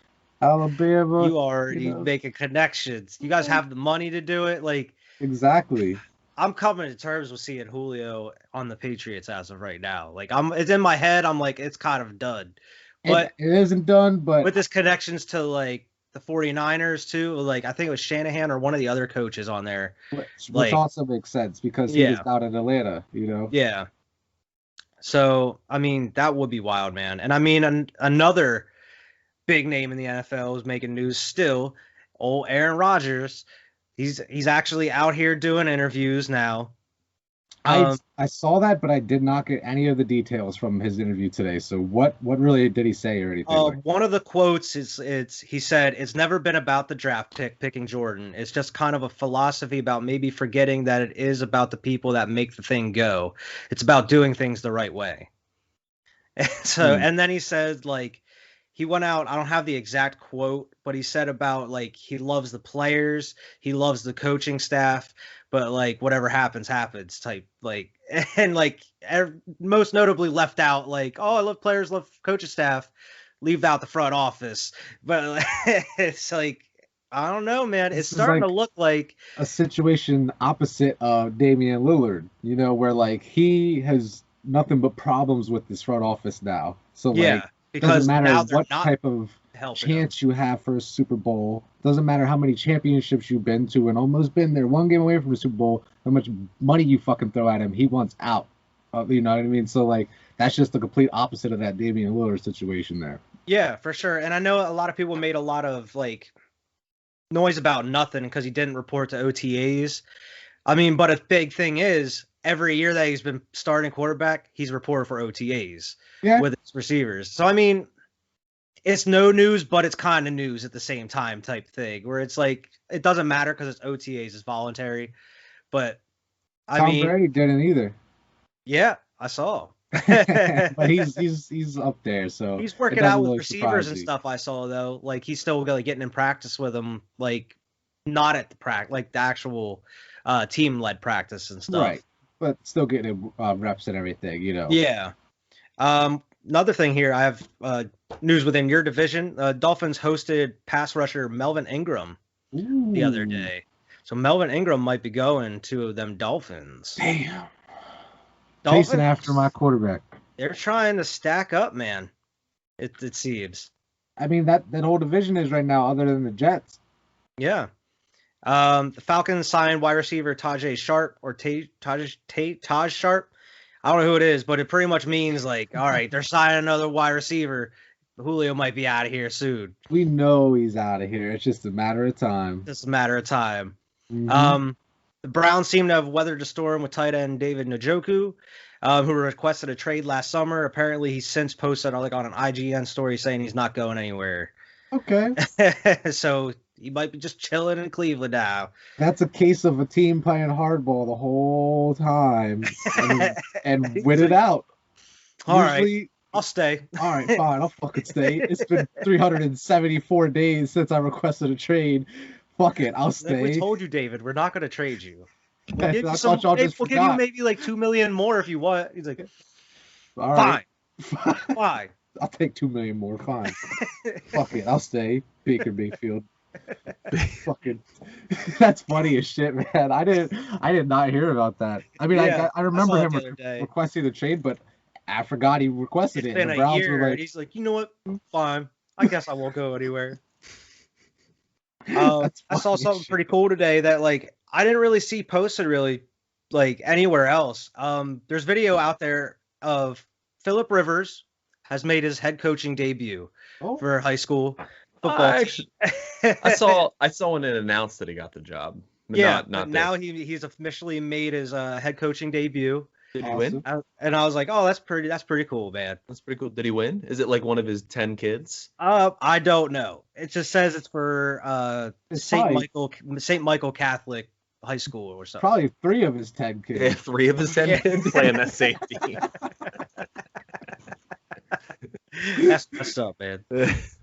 Alabama. You already making connections. You guys have the money to do it. Like, exactly. I'm coming to terms with seeing Julio on the Patriots as of right now. Like, it's in my head. I'm like, it's kind of done. But it isn't done, but with this connections to like the 49ers too, like I think it was Shanahan or one of the other coaches on there. Which also makes sense because he was out in Atlanta, you know? Yeah. So, I mean, that would be wild, man. And I mean, another big name in the NFL is making news still. Old Aaron Rodgers. He's actually out here doing interviews now. I saw that, but I did not get any of the details from his interview today. So what really did he say or anything? One of the quotes is he said, "It's never been about the draft picking Jordan. It's just kind of a philosophy about maybe forgetting that it is about the people that make the thing go. It's about doing things the right way." So, and then he said, like, he went out, I don't have the exact quote, but he said about, like, he loves the players, he loves the coaching staff, but, like, whatever happens type, like, and, like, most notably left out, like, oh, I love players, love coaching staff, leave out the front office. But like, it's like, I don't know, man. It's starting to look like a situation opposite of Damian Lillard, you know, where, like, he has nothing but problems with this front office now. So, like, because doesn't matter what type of chance you have for a Super Bowl. Doesn't matter how many championships you've been to and almost been there, one game away from a Super Bowl, how much money you fucking throw at him, he wants out. You know what I mean? So, like, that's just the complete opposite of that Damian Lillard situation there. Yeah, for sure. And I know a lot of people made a lot of, like, noise about nothing because he didn't report to OTAs. I mean, but a big thing is, every year that he's been starting quarterback, he's reported for OTAs with his receivers. So, I mean, it's no news, but it's kind of news at the same time type thing, where it's like, it doesn't matter because it's OTAs, it's voluntary. But, I mean... Tom Brady didn't either. Yeah, I saw. But he's up there, so... He's working out with receivers and stuff, I saw, though. Like, he's still like, getting in practice with them, like, not at the like the actual team-led practice and stuff. Right. But still getting reps and everything, you know. Yeah. Another thing here, I have news within your division. Dolphins hosted pass rusher Melvin Ingram the other day. So Melvin Ingram might be going to them Dolphins. Damn. Chasing after my quarterback. They're trying to stack up, man. It seems. I mean, that whole division is right now, other than the Jets. Yeah. The Falcons signed wide receiver Taj Sharp or Taj Sharp. I don't know who it is, but it pretty much means, like, all right, they're signing another wide receiver. Julio might be out of here soon. We know he's out of here. It's just a matter of time. Just a matter of time. Mm-hmm. The Browns seem to have weathered the storm with tight end David Njoku, who requested a trade last summer. Apparently, he's since posted on an IGN story saying he's not going anywhere. Okay. So he might be just chilling in Cleveland now. That's a case of a team playing hardball the whole time and win it out. All right, I'll stay. All right, fine, I'll fucking stay. It's been 374 days since I requested a trade. Fuck it, I'll stay. We told you, David, we're not going to trade you. We'll give you maybe like $2 million more if you want. He's like, all right. Fine. I'll take $2 million more. Fine. Fuck it, I'll stay. Baker Mayfield. Fucking, that's funny as shit, man. I did not hear about that. I mean, I remember him requesting the trade, but I forgot he requested it. It's been a year, and he's like, you know what? Fine. I guess I won't go anywhere. I saw something pretty cool today that, like, I didn't really see posted really, like, anywhere else. There's video out there of Phillip Rivers has made his head coaching debut for high school football. I saw when it announced that he got the job. But not now he's officially made his head coaching debut. Did he win? And I was like, oh, that's pretty cool, man. That's pretty cool. Did he win? Is it like one of his 10 kids? I don't know. It just says it's for St. Michael Catholic High School or something. Probably 3 of his 10 kids. Yeah, 3 of his 10 kids playing that same team. That's messed up, man.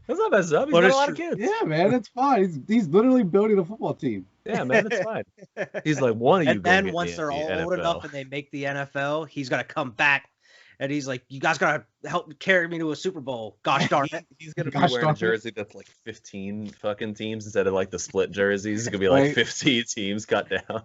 That's not messed up. He's But got a it's lot of true. kids. Yeah, man, it's fine. He's literally building a football team. Yeah, man, it's fine. He's like, one of you And go then get once the they're all old NFL. enough and they make the NFL, he's gonna come back, and he's like, "You guys gotta help carry me to a Super Bowl." Gosh darn it! He's gonna be Gosh wearing a darn it. jersey that's like 15 fucking teams instead of like the split jerseys. It's gonna be like Right. 15 teams cut down.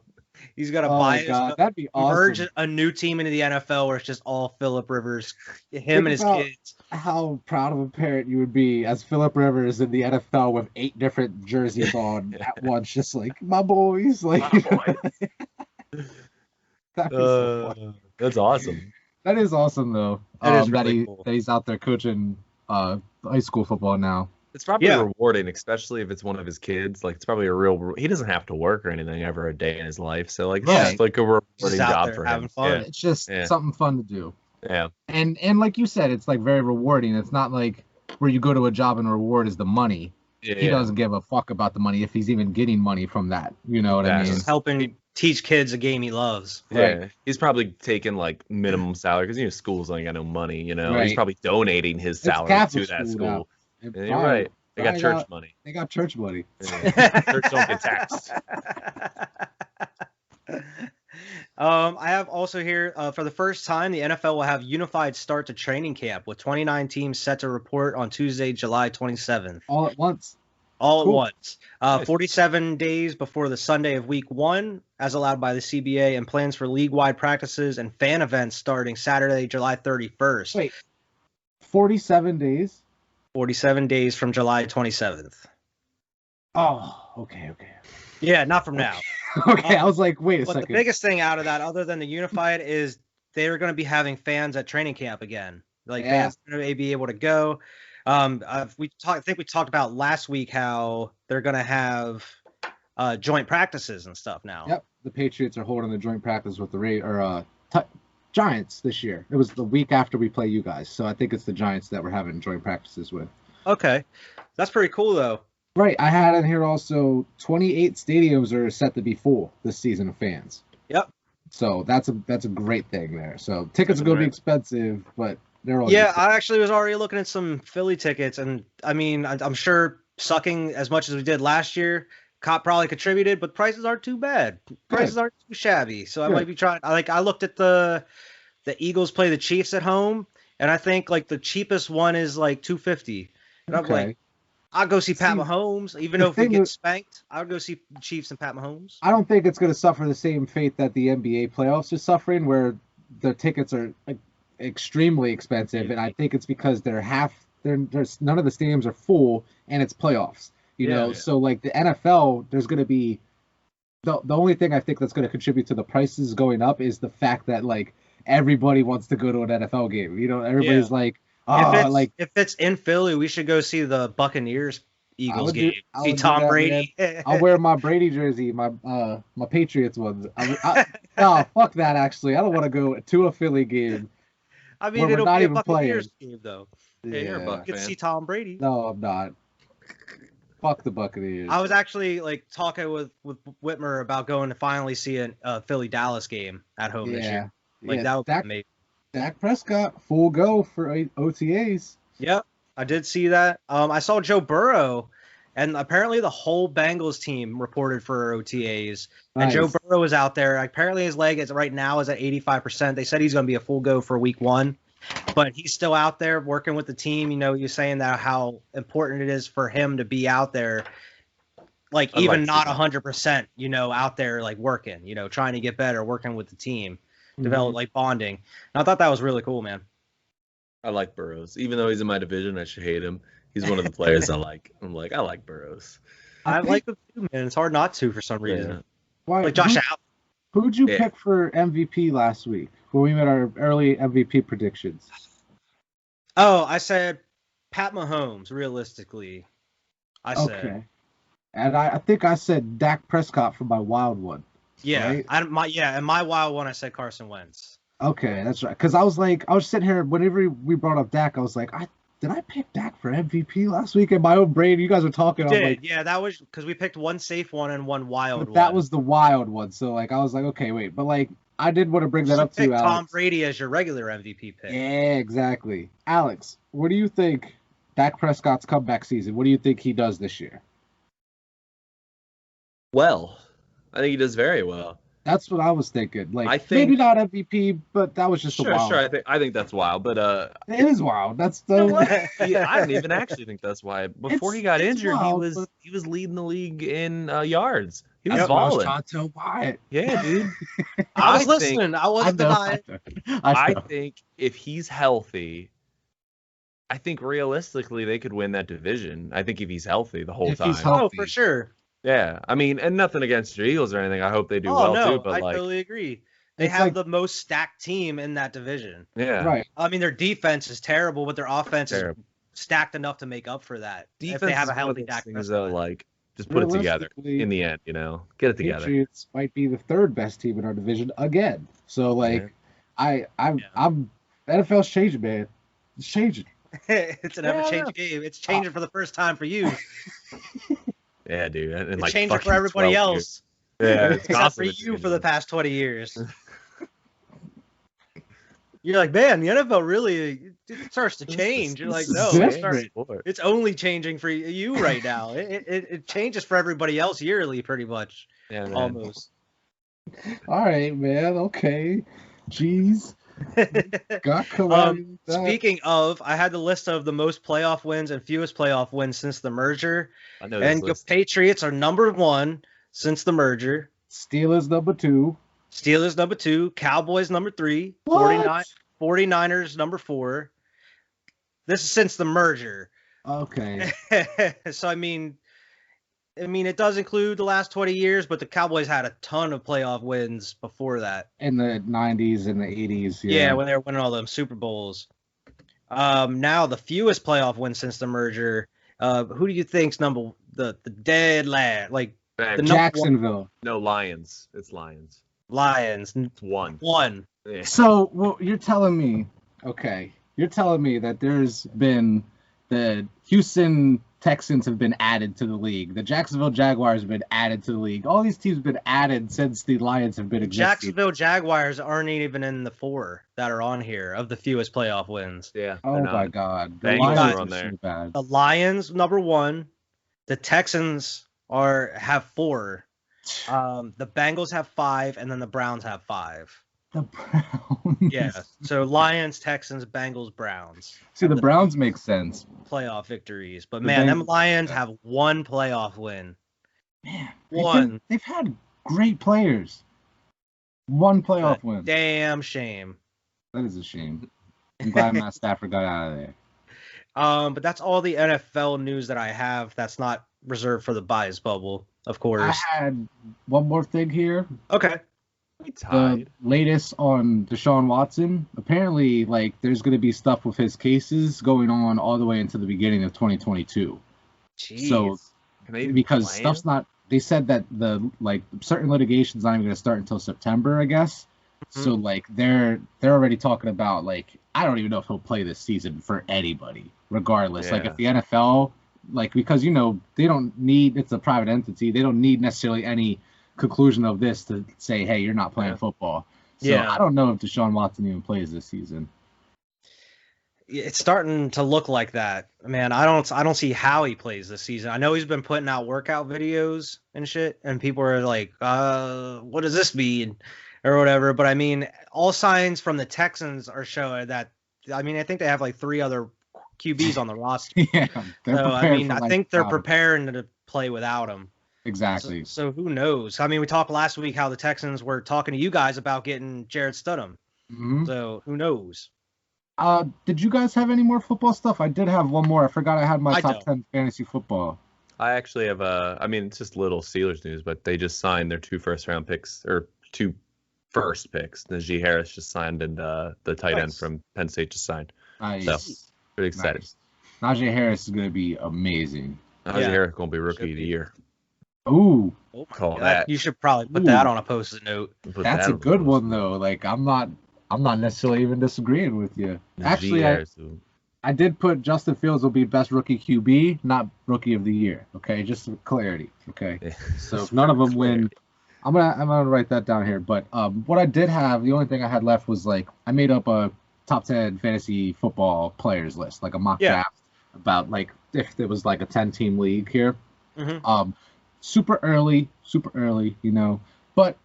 He's gonna Oh buy my his, god, that'd be merge awesome. a new team into the NFL where it's just all Phillip Rivers, him Think and his about kids. How proud of a parent you would be as Phillip Rivers in the NFL with 8 different jerseys on at once, just like my boys, like. My That'd be so fun. That's awesome. That is awesome though. That is really cool. That he's out there coaching high school football now. It's probably Yeah. rewarding, especially if it's one of his kids. Like, it's probably a real. He doesn't have to work or anything ever a day in his life, so like, it's Right. just like a rewarding Just out job there for having him. fun. It's just Yeah. something fun to do. Yeah, And like you said, it's like very rewarding. It's not like where you go to a job and the reward is the money. yeah. He doesn't give a fuck about the money if he's even getting money from that. You know what I Yeah. mean? Just helping teach kids a game he loves. Yeah, Right. he's probably taking like minimum salary because schools ain't got no money. He's Right. probably donating his It's salary Catholic to that school school. now. And Yeah, you're fine. right. They got Fine, church money. They got church money. Yeah. Church don't get taxed. I have also here for the first time, the NFL will have unified start to training camp with 29 teams set to report on Tuesday, July 27th. All at once. All Cool. at once. 47 days before the Sunday of week 1, as allowed by the CBA, and plans for league-wide practices and fan events starting Saturday, July 31st. Wait. 47 days? 47 days from July 27th. Oh, okay. Yeah, not from now. Okay, I was like, wait a But second. the biggest thing out of that, other than the unified, is they're going to be having fans at training camp again. Like Yeah. fans are going to be able to go. I think we talked about last week how they're going to have joint practices and stuff now. Yep, the Patriots are holding a joint practice with the Giants this year. It was the week after we play you guys, so I think it's the Giants that we're having joint practices with. Okay, that's pretty cool though. Right, I had in here also 28 stadiums are set to be full this season of fans. Yep. So that's a great thing there. So tickets are going to be Right. expensive, but they're all Yeah, I actually was already looking at some Philly tickets, and I mean, I'm sure sucking as much as we did last year, Cop probably contributed, but prices aren't too bad. Prices aren't too shabby, so I Good. might be trying. I looked at the Eagles play the Chiefs at home, and I think like the cheapest one is like $250, and I'm like, I'll go see Pat See, Mahomes, even the though if we thing get with- spanked, I would go see Chiefs and Pat Mahomes. I don't think it's going to suffer the same fate that the NBA playoffs is suffering, where the tickets are extremely expensive, and I think it's because there's none of the stadiums are full, and it's playoffs. You know, Yeah. so like the NFL, there's going to be the only thing I think that's going to contribute to the prices going up is the fact that like everybody wants to go to an NFL game. You know, everybody's like, If it's in Philly, we should go see the Buccaneers Eagles game. I See would do Tom that, Brady. I'll wear my Brady jersey, my Patriots ones. No, fuck that. Actually, I don't want to go to a Philly game. I mean, where we're it'll not be a even Buccaneers game though. Hey, you're a Yeah. Buck You can fan. see Tom Brady. No, I'm not. Fuck the Buccaneers. I was actually like talking with Whitmer about going to finally see a Philly Dallas game at home this year. Like that would be amazing. Dak Prescott full go for OTAs. Yep, I did see that. I saw Joe Burrow, and apparently the whole Bengals team reported for OTAs. And Nice. Joe Burrow is out there. Apparently his leg is right now is at 85%. They said he's going to be a full go for week 1, but he's still out there working with the team. You know, you're saying that how important it is for him to be out there, like I'd even like to not see that. 100%. You know, out there like working. You know, trying to get better, working with the team, develop like bonding. And I thought that was really cool, man. I like Burrows. Even though he's in my division, I should hate him. He's one of the players I like. I'm like, I like Burrows. I think- like him too, man. It's hard not to for some reason. Yeah. Why, Like Josh Allen. Who'd you Yeah. pick for MVP last week when we made our early MVP predictions? Oh, I said Pat Mahomes. Realistically, I said Okay. And I think I said Dak Prescott for my wild one. yeah. right? And my wild one, I said Carson Wentz. Okay, that's right. Because I was sitting here, whenever we brought up Dak, I was like, did I pick Dak for MVP last week? In my own brain, you guys were talking. I'm like, Yeah, that was because we picked one safe one and one wild but one. that was the wild one. So like, I was like, okay, wait, but like, I did want to bring that up to you, Tom Alex. Brady as your regular MVP pick. Yeah, exactly. Alex, what do you think Dak Prescott's comeback season. What do you think he does this year? Well, I think he does very well. That's what I was thinking. Like, I think- maybe not MVP, but that was just a wild. Sure. I think that's wild, but It is wild. That's the. Yeah, I don't even actually think that's why. Before he got it's injured, wild, he was leading the league in yards. He was That's what I was balling. trying to tell Wyatt. Yeah, dude. I was I think- listening. I wasn't denying. I think if he's healthy, I think realistically they could win that division. I think if he's healthy the whole If time. he's healthy. Oh, for sure. Yeah, I mean, and nothing against your Eagles or anything. I hope they do Oh well no, too. But I like, totally agree. They It's have like- the most stacked team in that division. yeah, Right. I mean, their defense is terrible, but their offense Terrible. is stacked enough to make up for that. Defense if they have a is one of healthy those Dak things Prescott. that like just put it together Realistically, in the end. Get it together. Patriots might be the third best team in our division again. So like, I'm NFL's changing, man. It's changing. It's an ever-changing game. It's changing for the first time for you. Yeah, dude, and It's like changing for fucking everybody 12 else. years. Yeah, it's Except for constantly you for changing. the past 20 years. You're like, man, the NFL really it starts to change. You're like, no, It's Sport. it's only changing for you right now. It changes for everybody else yearly, pretty much, Yeah, man. almost. All right, man. Okay. Jeez. God, come on. Speaking of, I had the list of the most playoff wins and fewest playoff wins since the merger, I know this and the list. Patriots are number 1 since the merger. Steelers number 2. Steelers number 2, Cowboys number 3, What? 49ers number 4. This is since the merger. Okay. So I mean, it does include the last 20 years, but the Cowboys had a ton of playoff wins before that. In the 90s and the 80s. Yeah, when they were winning all them Super Bowls. Now the fewest playoff wins since the merger. Who do you think's the dead last? Like Bang. the number Jacksonville. No, Lions. It's Lions. Lions It's one. 1. Yeah. So, well, you're telling me that there's been the Houston Texans have been added to the league. The Jacksonville Jaguars have been added to the league. All these teams have been added since the Lions have been existing. Jacksonville Jaguars aren't even in the 4 that are on here of the fewest playoff wins. Yeah. Oh they're my not. God. The Bengals Lions are on are there. so bad. The Lions number 1. The Texans have 4. The Bengals have 5, and then the Browns have 5. The Browns. Yeah. So Lions, Texans, Bengals, Browns. See, the Browns make sense. Playoff victories. But The man, them Bengals- Lions have 1 playoff win. Man, One. they've had great players. 1 playoff win. Damn shame. That is a shame. I'm glad Matt Stafford got out of there. But that's all the NFL news that I have. That's not reserved for the bias bubble, of I course. had one more thing here. Okay. We The tied. latest on Desean Watson. Apparently, like, there's going to be stuff with his cases going on all the way into the beginning of 2022. Jeez. So, Can they even because play stuff's him? not, they said that the, like, certain litigation's not even going to start until September, I guess. So, like, they're already talking about, like, I don't even know if he'll play this season for anybody, regardless. Like, Yeah. if the NFL, like, because, they don't need, it's a private entity, they don't need necessarily any conclusion of this to say, hey, you're not playing Yeah. football. So Yeah. I don't know if Deshaun Watson even plays this season. It's starting to look like that, man. I don't see how he plays this season. I know he's been putting out workout videos and shit, and people are like, what does this mean, or whatever. But I mean, all signs from the Texans are showing that. I mean, I think they have like 3 other QBs on the roster. Yeah, they're So I prepared mean, for, I like, think they're problems. preparing to play without him. Exactly. So who knows? I mean, we talked last week how the Texans were talking to you guys about getting Jared Stidham. Mhm. So who knows? Did you guys have any more football stuff? I did have one more. I forgot I had my I top don't. 10 fantasy football. I actually have I mean, it's just little Steelers news, but they just signed their 2 first-round picks, or 2 first picks. Najee Harris just signed, and the tight end Nice. from Penn State just signed. Nice. So, pretty excited. Nice. Najee Harris is going to be amazing. Najee Yeah. Harris gonna be rookie Should of the be. year. Ooh, Oh my Call God. that. You should probably put that Ooh. on a post-it note. Put that's that a on the good post. one though. Like I'm not necessarily even disagreeing with you. Najee Actually, Harris, I did put Justin Fields will be best rookie QB, not rookie of the year. Okay, just for clarity. Okay, yeah. so if none of them win, I'm gonna write that down here. But what I did have, the only thing I had left was like I made up a top 10 fantasy football players list, like a mock Yeah. draft about like if there was like a 10-team league here. Mhm. Super early, you know. But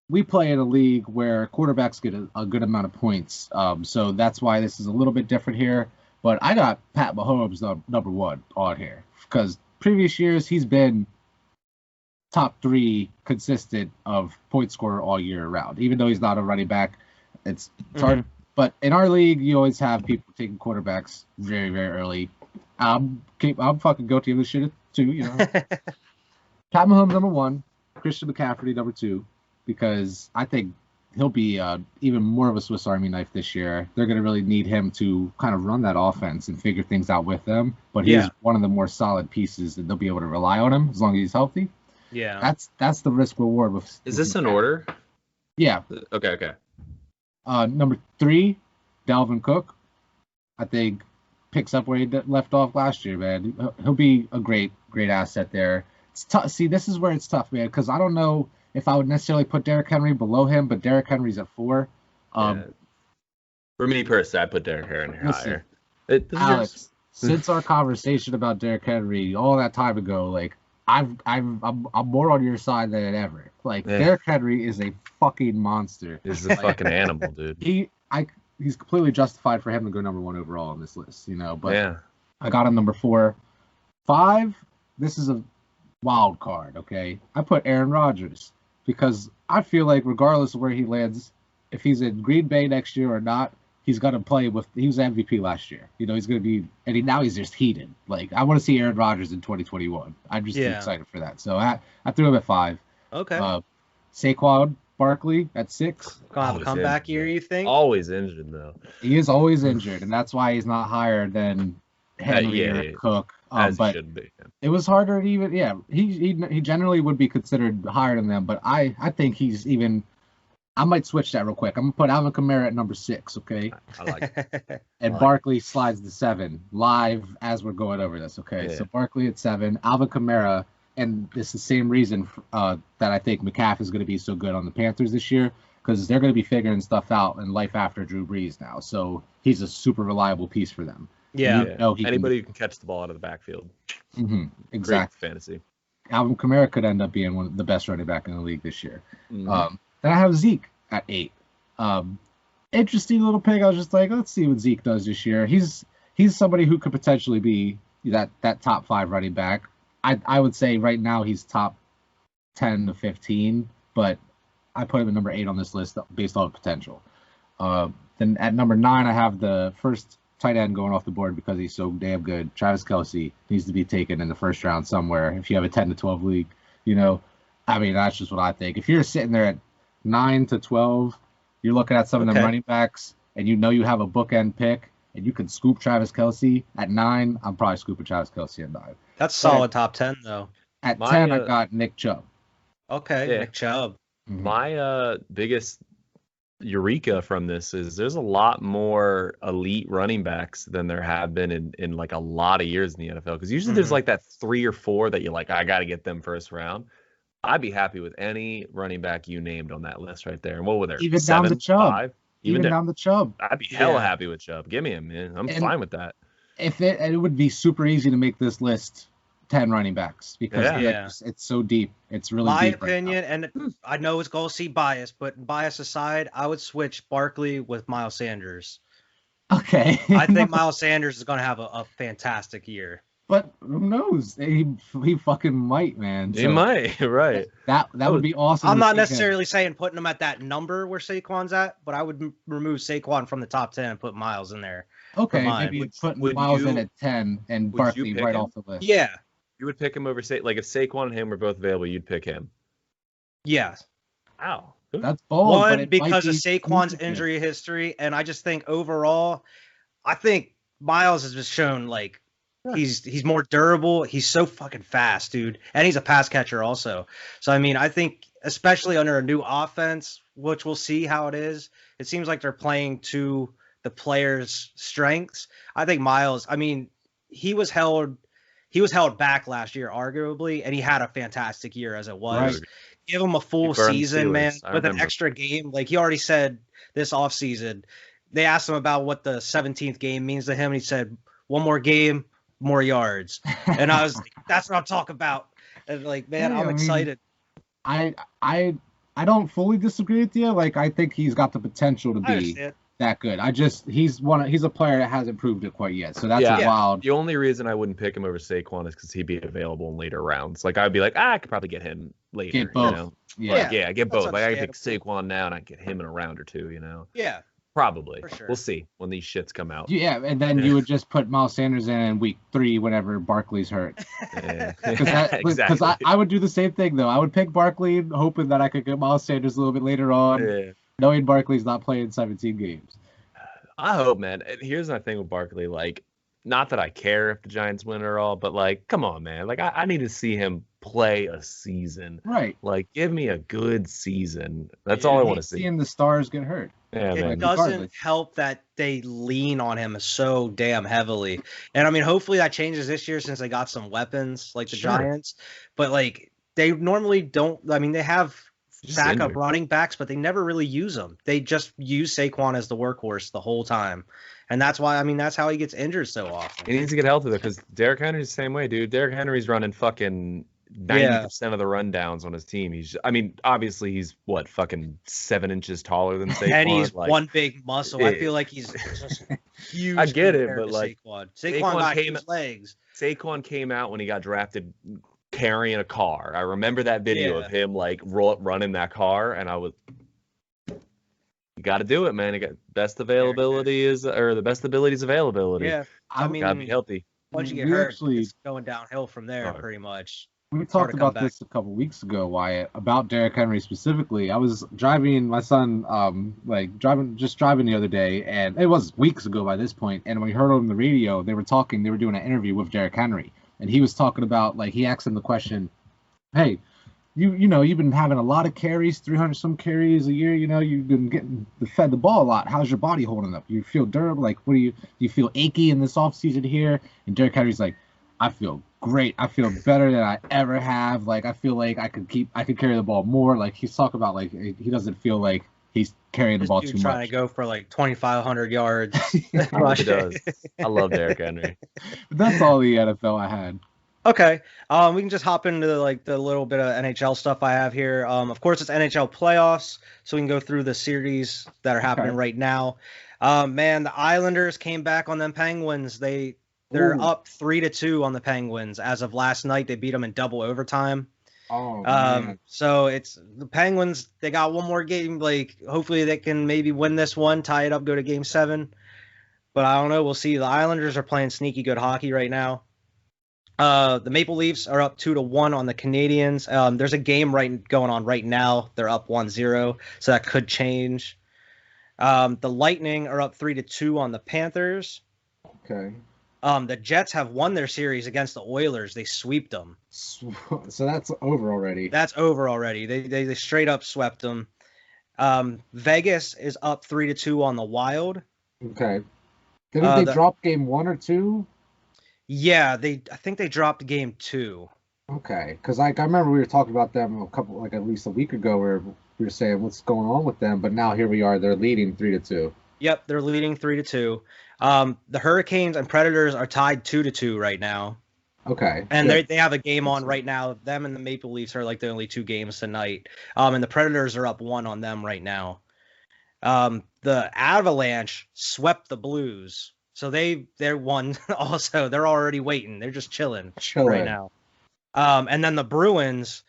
we play in a league where quarterbacks get a good amount of points. So that's why this is a little bit different here. But I got Pat Mahomes number one on here because previous years he's been top 3 consistent of point scorer all year around. Even though he's not a running back, it's hard. But in our league, you always have people taking quarterbacks very, very early. I'm fucking guilty of this shit too, you know. Pat Mahomes number 1, Christian McCaffrey number 2, because I think he'll be even more of a Swiss Army knife this year. They're going to really need him to kind of run that offense and figure things out with them. But he's one of the more solid pieces, and they'll be able to rely on him as long as he's healthy. Yeah. That's the risk reward. Is this in order? Yeah. Okay. Number 3, Dalvin Cook. I think picks up where he left off last year, man. He'll be a great asset there. It's tough. See, this is where it's tough, man, because I don't know if I would necessarily put Derrick Henry below him, but Derrick Henry's at 4. For me personally, I put Derrick Henry higher. Alex, since our conversation about Derrick Henry all that time ago, like I'm more on your side than ever. Like Derrick Henry is a fucking monster. He's a fucking animal, dude. He's completely justified for him to go number 1 overall on this list, you know. But I got him number 4. 5, this is a wild card, okay? I put Aaron Rodgers because I feel like regardless of where he lands, if he's in Green Bay next year or not, he's going to play with. He was MVP last year. You know, he's going to be, and now he's just heated. Like I want to see Aaron Rodgers in 2021. I'm just excited for that. So I threw him at 5. Okay. Saquon Barkley at 6. Comeback year, you think? Always injured though. He is always injured, and that's why he's not higher than Henry or Cook. But should be. It was harder to even. Yeah, he generally would be considered higher than them, but I think he's even. I might switch that real quick. I'm gonna put Alvin Kamara at number 6. Okay. I like it. And Barkley slides to 7 live as we're going over this. Okay. So Barkley at 7, Alvin Kamara. And it's the same reason that I think McCaffrey is going to be so good on the Panthers this year because they're going to be figuring stuff out in life after Drew Brees now. So he's a super reliable piece for them. Yeah. You know Anybody who can catch the ball out of the backfield. Exactly. Great fantasy. Alvin Kamara could end up being one of the best running back in the league this year. Mm-hmm. Then I have Zeke at 8. Interesting little pick. I was just like, let's see what Zeke does this year. He's somebody who could potentially be that top 5 running back. I would say right now he's top 10 to 15, but I put him at number 8 on this list based on potential. Then at number 9, I have the first tight end going off the board because he's so damn good. Travis Kelce needs to be taken in the first round somewhere if you have a 10 to 12 league. You know, I mean, that's just what I think. If you're sitting there at 9 to 12, you're looking at some of them running backs, and you know you have a bookend pick, and you can scoop Travis Kelce at 9. I'm probably scooping Travis Kelce at 9. That's solid top 10 though. At 10, I got Nick Chubb. Okay, Nick Chubb. My biggest eureka from this is there's a lot more elite running backs than there have been in like a lot of years in the NFL. Because usually there's like that 3 or 4 that you're like, I got to get them first round. I'd be happy with any running back you named on that list right there. And what were there? Even 7, down the Chubb. 5? Even down the Chubb. I'd be hella happy with Chubb. Give me him, man. I'm fine with that. It would be super easy to make this list 10 running backs because it's so deep. It's really my deep opinion, and I know it's going to see bias, but bias aside, I would switch Barkley with Miles Sanders. Okay. I think Miles Sanders is going to have a fantastic year. But who knows? He fucking might, man. He might, right? That would be awesome. I'm not necessarily saying putting him at that number where Saquon's at, but I would remove Saquon from the top 10 and put Miles in there. Okay, maybe put Miles in at 10 and Barkley right off the list. Yeah. You would pick him over, like if Saquon and him were both available, you'd pick him. Yes. Wow. That's bold. One, because of Saquon's injury history, and I just think overall, I think Miles has just shown like he's more durable. He's so fucking fast, dude, and he's a pass catcher also. So I mean, I think especially under a new offense, which we'll see how it is. It seems like they're playing to the players' strengths. I think Miles. I mean, he was held back last year, arguably, and he had a fantastic year as it was. Right. Give him a full season, man, with an extra game. Like he already said this offseason, they asked him about what the 17th game means to him, and he said, one more game, more yards. And I was like, that's what I'm talking about. And like, man, Yeah, I'm excited. I don't fully disagree with you. Like, I think he's got the potential to I be understand. that good. He's a player that hasn't proved it quite yet. So that's Yeah. a wild. The only reason I wouldn't pick him over Saquon is because he'd be available in later rounds. Like I'd be like, I could probably get him later. Get both. You know? Yeah. Like, yeah, get That's both. Like I could pick understandable. Saquon now and I get him in a round or two. You know, Yeah. probably. For sure. We'll see when these shits come out. Yeah, and then you would just put Miles Sanders in week 3 whenever Barkley's hurt. Yeah. Because Exactly. I would do the same thing, though. I would pick Barkley, hoping that I could get Miles Sanders a little bit later on, Yeah. knowing Barkley's not playing 17 games. I hope, man. Here's my thing with Barkley. Like, not that I care if the Giants win or all, but like, come on, man. Like, I need to see him play a season. Right. Like, give me a good season. That's all I want to see. Seeing the stars get hurt. Yeah, It man. doesn't regardless. help that they lean on him so damn heavily. And I mean, hopefully that changes this year since they got some weapons like the Sure. Giants. But like, they normally don't. I mean, they have Just backup injured. running backs, but they never really use them. They just use Saquon as the workhorse the whole time. And that's why, I mean, that's how he gets injured so often. He needs to get healthy though, because Derrick Henry's the same way, dude. Derrick Henry's running fucking 90% of the rundowns on his team. I mean, obviously he's what, fucking 7 inches taller than Saquon. And he's like, one big muscle. I Yeah. feel like he's just huge. I get it, compared but, to like, Saquon Saquon got came- huge legs. Saquon came out when he got drafted carrying a car. I remember that video Yeah. of him like running that car, and I was, you got to do it, man. You got best availability the best ability is availability. Yeah, I mean, Gotta be healthy. once you get We hurt, actually- it's going downhill from there, Oh. pretty much. We hard talked to come about this a couple weeks ago, Wyatt, about Derrick Henry specifically. I was driving my son, driving the other day, and it was weeks ago by this point. And we heard on the radio, they were doing an interview with Derrick Henry, and he was talking about, like, he asked him the question, "Hey, you've been having a lot of carries, 300 some carries a year. You've been getting fed the ball a lot. How's your body holding up? You feel durable? Like, do you feel achy in this offseason here?" And Derrick Henry's like, "I feel great. I feel better than I ever have. Like, I feel like I could carry the ball more." Like, he's talking about, like, he doesn't feel like he's carrying the This ball dude too trying much. to go for like 2,500 yards. He does. I love Derrick Henry. That's all the NFL I had. Okay, we can just hop into like the little bit of NHL stuff I have here. Of course, it's NHL playoffs, so we can go through the series that are happening right now. Man, the Islanders came back on them Penguins. They're Ooh. up 3-2 on the Penguins as of last night. They beat them in double overtime. Oh, man. So it's the Penguins. They got one more game. Like, hopefully they can maybe win this one, tie it up, go to Game 7. But I don't know. We'll see. The Islanders are playing sneaky good hockey right now. The Maple Leafs are up 2-1 on the Canadians. There's a game going on right now. They're up 1-0, so that could change. The Lightning are up 3-2 on the Panthers. Okay. The Jets have won their series against the Oilers. They sweeped them. So that's over already. That's over already. They straight up swept them. Vegas is up 3-2 on the Wild. Okay. Didn't they drop game 1 or 2? Yeah, I think they dropped game 2. Okay, because I remember we were talking about them at least a week ago, where we were saying what's going on with them, but now here we are. They're leading 3-2. Yep, they're leading 3-2. The Hurricanes and Predators are tied 2-2 right now. Okay. And good. they have a game on right now. Them and the Maple Leafs are like the only 2 games tonight. And the Predators are up 1 on them right now. The Avalanche swept the Blues. So they're won also. They're already waiting. They're just chilling right now. And then the Bruins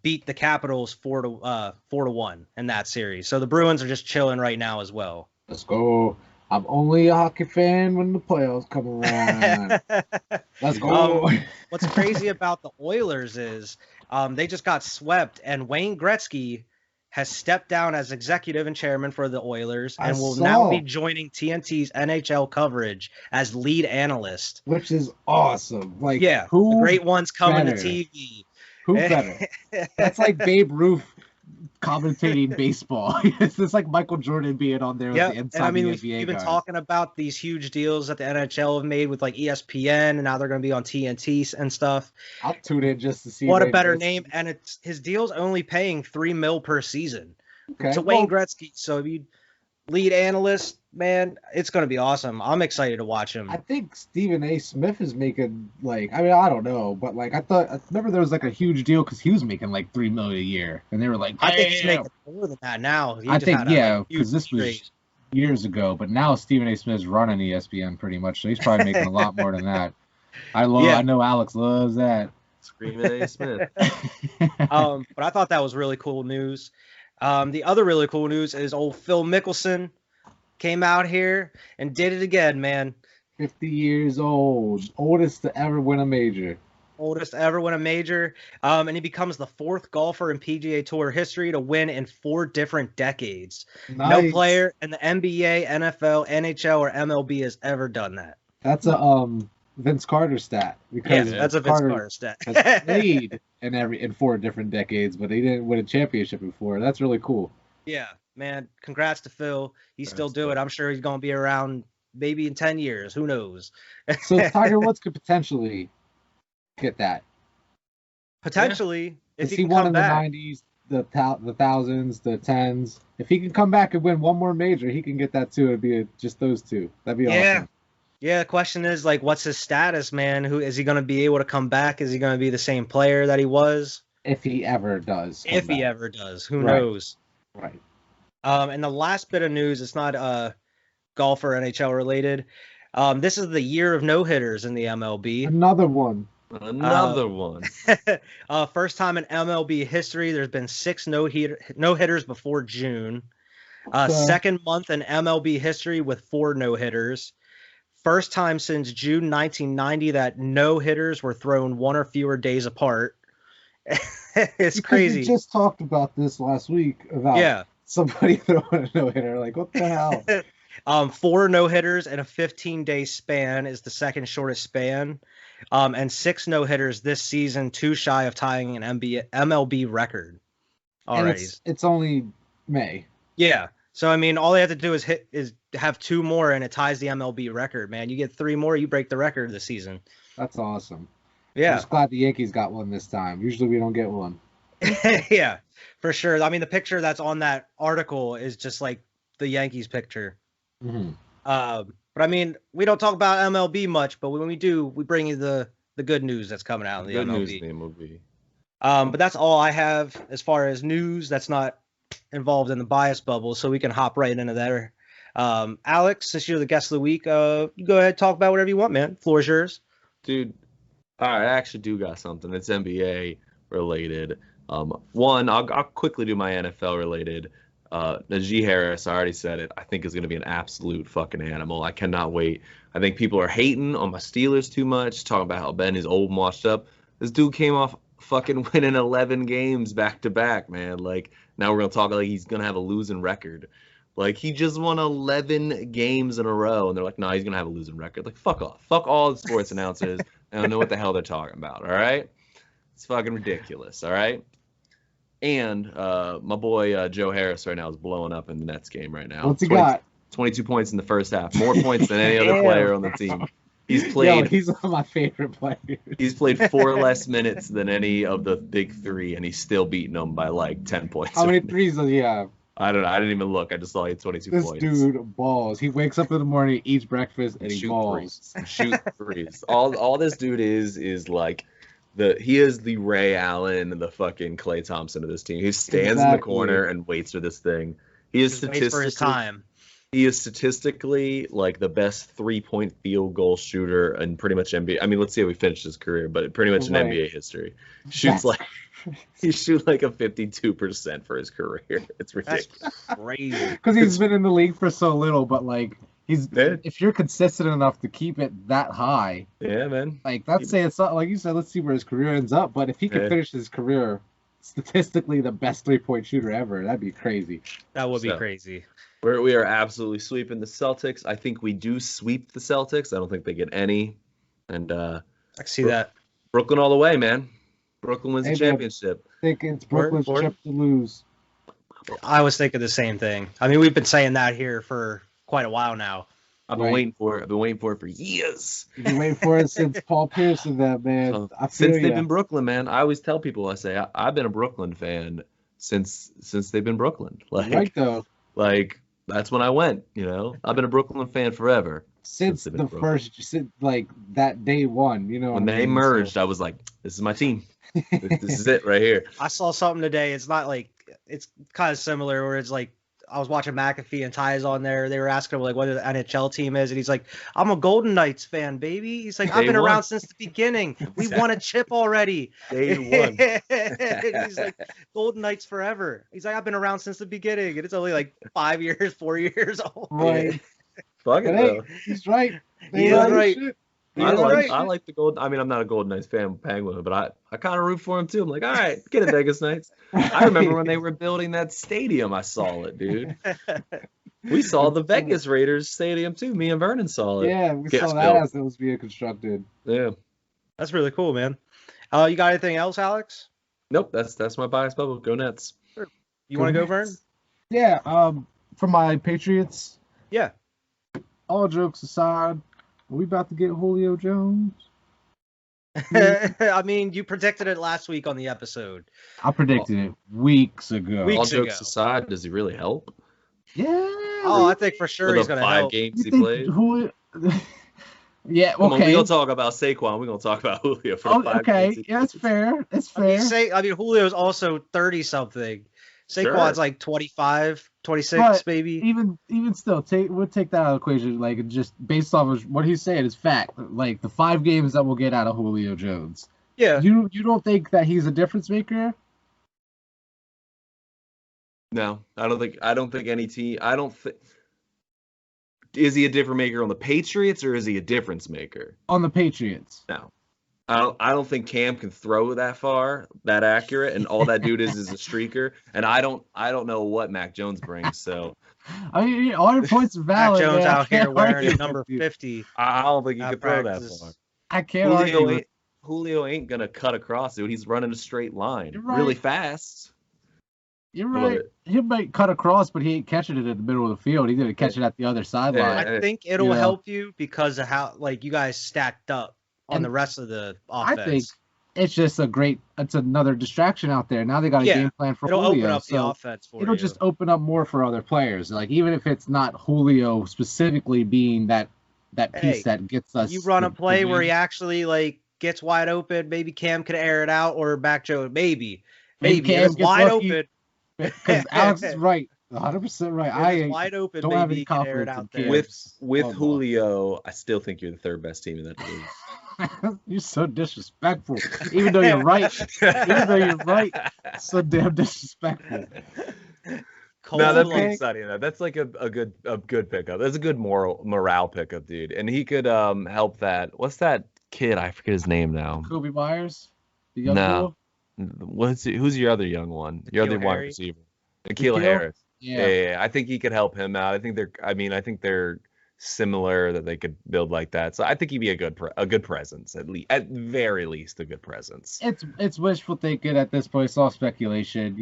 beat the Capitals 4-1 in that series. So the Bruins are just chilling right now as well. Let's go. I'm only a hockey fan when the playoffs come around. Let's go. What's crazy about the Oilers is they just got swept, and Wayne Gretzky has stepped down as executive and chairman for the Oilers and will now be joining TNT's NHL coverage as lead analyst. Which is awesome. Like, yeah, who the great ones coming better? to TV. Who better? That's like Babe Ruth commentating baseball. It's like Michael Jordan being on there with the inside and I mean, the we've NBA been guys. talking about these huge deals that the NHL have made with like ESPN, and now they're going to be on TNT and stuff. I'll tune in just to see. What a Wayne better Gretzky. name, and his deal's only paying $3 million per season Okay. to Wayne Gretzky. So lead analyst, man, it's going to be awesome. I'm excited to watch him. I think Stephen A. Smith is making like, I mean, I don't know, but like I remember there was like a huge deal because he was making like $3 million a year, and they were like, I think he's "Damn." making more than that now. He I just think had a, yeah, like, because this was raise. years ago, but now Stephen A. Smith's running ESPN pretty much, so he's probably making a lot more than that. I know Alex loves that. Screaming A. Smith. But I thought that was really cool news. The other really cool news is old Phil Mickelson came out here and did it again, man. 50 years old, oldest to ever win a major. Oldest to ever win a major. And he becomes the fourth golfer in PGA Tour history to win in 4 different decades. Nice. No player in the NBA, NFL, NHL, or MLB has ever done that. That's a Vince Carter stat, because That's a Vince Carter stat. has played in 4 different decades, but he didn't win a championship before. That's really cool. Yeah, man. Congrats to Phil. He's still doing it. I'm sure he's going to be around maybe in 10 years. Who knows? So Tiger Woods could potentially get that. Potentially, if he can won come in back. the 90s, the thousands, the tens. If he can come back and win one more major, he can get that too. It'd be just those two. That'd be awesome. Yeah, the question is, like, what's his status, man? Who is he going to be able to come back? Is he going to be the same player that he was? If he ever does. He ever does. Who knows? Right. And the last bit of news, it's not golf or NHL related. This is the year of no-hitters in the MLB. Another one. First time in MLB history, there's been 6 no-hitters before June. Second month in MLB history with 4 no-hitters. First time since June 1990 that no-hitters were thrown 1 or fewer days apart. It's crazy. We just talked about this last week about somebody throwing a no-hitter. Like, what the hell? 4 no-hitters in a 15-day span is the second shortest span. And 6 no-hitters this season, 2 shy of tying an MLB record. Already. It's only May. Yeah. So, I mean, all they have to do is have 2 more, and it ties the MLB record, man. You get 3 more, you break the record this season. That's awesome. Yeah. I'm just glad the Yankees got one this time. Usually we don't get one. Yeah, for sure. I mean, the picture that's on that article is just like the Yankees picture. Mm-hmm. But, I mean, we don't talk about MLB much, but when we do, we bring you the good news that's coming out of the MLB. News in the MLB. But that's all I have as far as news that's not involved in the bias bubble, so we can hop right into there. Alex, since you're the guest of the week, you go ahead and talk about whatever you want, man. Floor is yours. Dude, all right, I actually do got something. It's NBA related. One, I'll quickly do my NFL related. Najee Harris, I already said it, I think is going to be an absolute fucking animal. I cannot wait. I think people are hating on my Steelers too much, talking about how Ben is old and washed up. This dude came off fucking winning 11 games back to back, man. Like, now we're going to talk like he's going to have a losing record. Like, he just won 11 games in a row, and they're like, no, he's going to have a losing record. Like, fuck off. Fuck all the sports announcers. They don't know what the hell they're talking about, all right? It's fucking ridiculous, all right? And my boy Joe Harris right now is blowing up in the Nets game right now. What's he got? 22 points in the first half. More points than any other player on the team. He's played. He's one of my favorite players. He's played 4 less minutes than any of the big 3, and he's still beating them by like 10 points. How many threes does he have? I don't know. I didn't even look. I just saw he had 22 this points. This dude balls. He wakes up in the morning, eats breakfast, and he balls. Shoot threes. All this dude is like he is the Ray Allen and the fucking Klay Thompson of this team. He stands in the corner and waits for this thing. He is waits for his time. He is statistically like the best 3-point field goal shooter in pretty much NBA. I mean, let's see how he finished his career, but pretty much in NBA history. He shoots like a 52% for his career. It's ridiculous. That's crazy. Because he's been in the league for so little, but like if you're consistent enough to keep it that high, yeah, man. Like let's say it's not like you said. Let's see where his career ends up. But if he could finish his career statistically the best 3-point shooter ever, that'd be crazy. That would be crazy. We are absolutely sweeping the Celtics. I think we do sweep the Celtics. I don't think they get any. And I see that. Brooklyn all the way, man. Brooklyn wins the championship. I think it's Brooklyn's trip to lose. I was thinking the same thing. I mean, we've been saying that here for quite a while now. I've been waiting for it. I've been waiting for it for years. You've been waiting for it since Paul Pierce and that, man. Since they've been Brooklyn, man. I always tell people, I say, I've been a Brooklyn fan since they've been Brooklyn. Like, right, though. Like, that's when I went. I've been a Brooklyn fan forever. Since they've the been Brooklyn. first, like that day one, When they merged, I was like, this is my team. This is it right here. I saw something today. It's not like it's kind of similar where it's like I was watching McAfee and Ty's on there. They were asking him like what the NHL team is, and he's like, "I'm a Golden Knights fan, baby." He's like, "I've been around since the beginning. We won a chip already." Day one. He's like, "Golden Knights forever." He's like, "I've been around since the beginning, and it's only like 5 years, 4 years old." Right. Fuck it, Hey, though. he's right. He is right. I right. like the Golden. I mean, I'm not a Golden Knights fan, Penguin, but I kind of root for him too. I'm like, all right, get it, Vegas Knights. I remember when they were building that stadium. I saw it, dude. We saw the Vegas Raiders stadium too. Me and Vernon saw it. Yeah, we saw that as it was being constructed. Yeah. That's really cool, man. You got anything else, Alex? Nope, that's my bias bubble. Go Nets. Sure. You want to go, Vern? Yeah. For my Patriots. Yeah. All jokes aside, are we about to get Julio Jones? I mean, you predicted it last week on the episode. I predicted it weeks ago. All jokes aside, does he really help? Yeah. Oh, I think for sure he's going to help. 5 games he played. Yeah, Come on, okay. we're going to talk about Saquon. We're going to talk about Julio for the 5 games. Okay, yeah, that's fair. That's fair. I mean, Julio's also 30-something. Saquon's like 25, 26, But maybe. Even still, we'll take that out of the equation. Like, just based off of what he's saying is fact. Like, the 5 games that we'll get out of Julio Jones. Yeah. You don't think that he's a difference maker? No, I don't think any team. Is he a difference maker on the Patriots or is he a difference maker? On the Patriots. No. I don't think Cam can throw that far, that accurate, and all that dude is a streaker. And I don't know what Mac Jones brings. So I mean, all your points are valid. Mac Jones man. out here wearing a number 50. I don't think he can throw that far. I can't argue. Julio ain't gonna cut across, dude. He's running a straight line, You're right. really fast. You're right. He might cut across, but he ain't catching it in the middle of the field. He's gonna catch it at the other sideline. I think it'll help you because of how you guys stacked up on the rest of the offense. I think it's just it's another distraction out there. Now they got a game plan for Julio. It'll open up the offense for It'll just open up more for other players. Like, even if it's not Julio specifically being that piece that gets us. You run a play where he actually gets wide open. Maybe Cam could air it out, or Mac Jones. Maybe Cam gets wide open. Because Alex is right. 100% right. I wide open. don't have any confidence in Cam. With Julio, I still think you're the 3rd best team in that division. You're so disrespectful. Even though you're right. So damn disrespectful. No, that's exciting. That's like a good pickup. That's a good morale pickup, dude. And he could help that. What's that kid? I forget his name now. Kobe Myers? The young boy? Who's your other young one? Your other wide receiver. N'Keal Harris. Yeah. I think he could help him out. I think they're similar, that they could build like that. So I think he'd be a good presence, at very least a good presence. It's wishful thinking at this point. It's all speculation,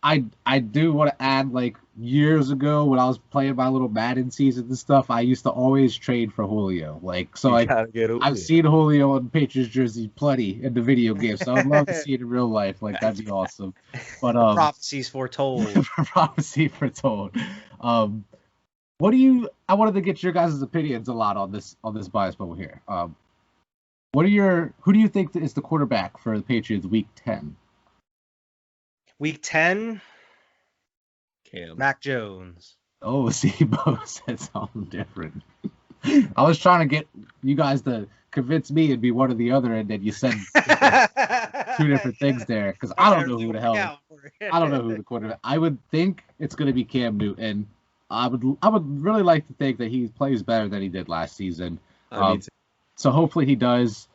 I do want to add, years ago when I was playing my little Madden season and stuff, I used to always trade for Julio. I've seen Julio on Patriots jersey plenty in the video game, so I'd love to see it in real life. That'd be awesome. But prophecies foretold. Prophecy foretold. I wanted to get your guys' opinions a lot on this bias bubble here. Who do you think is the quarterback for the Patriots week 10? Week 10, Cam. Mac Jones. Oh, see, Bo said something different. I was trying to get you guys to convince me it'd be one or the other, and then you said 2 different things there, because I don't know who the hell. I don't know who the quarterback. I would think it's going to be Cam Newton. I would really like to think that he plays better than he did last season. So hopefully he does.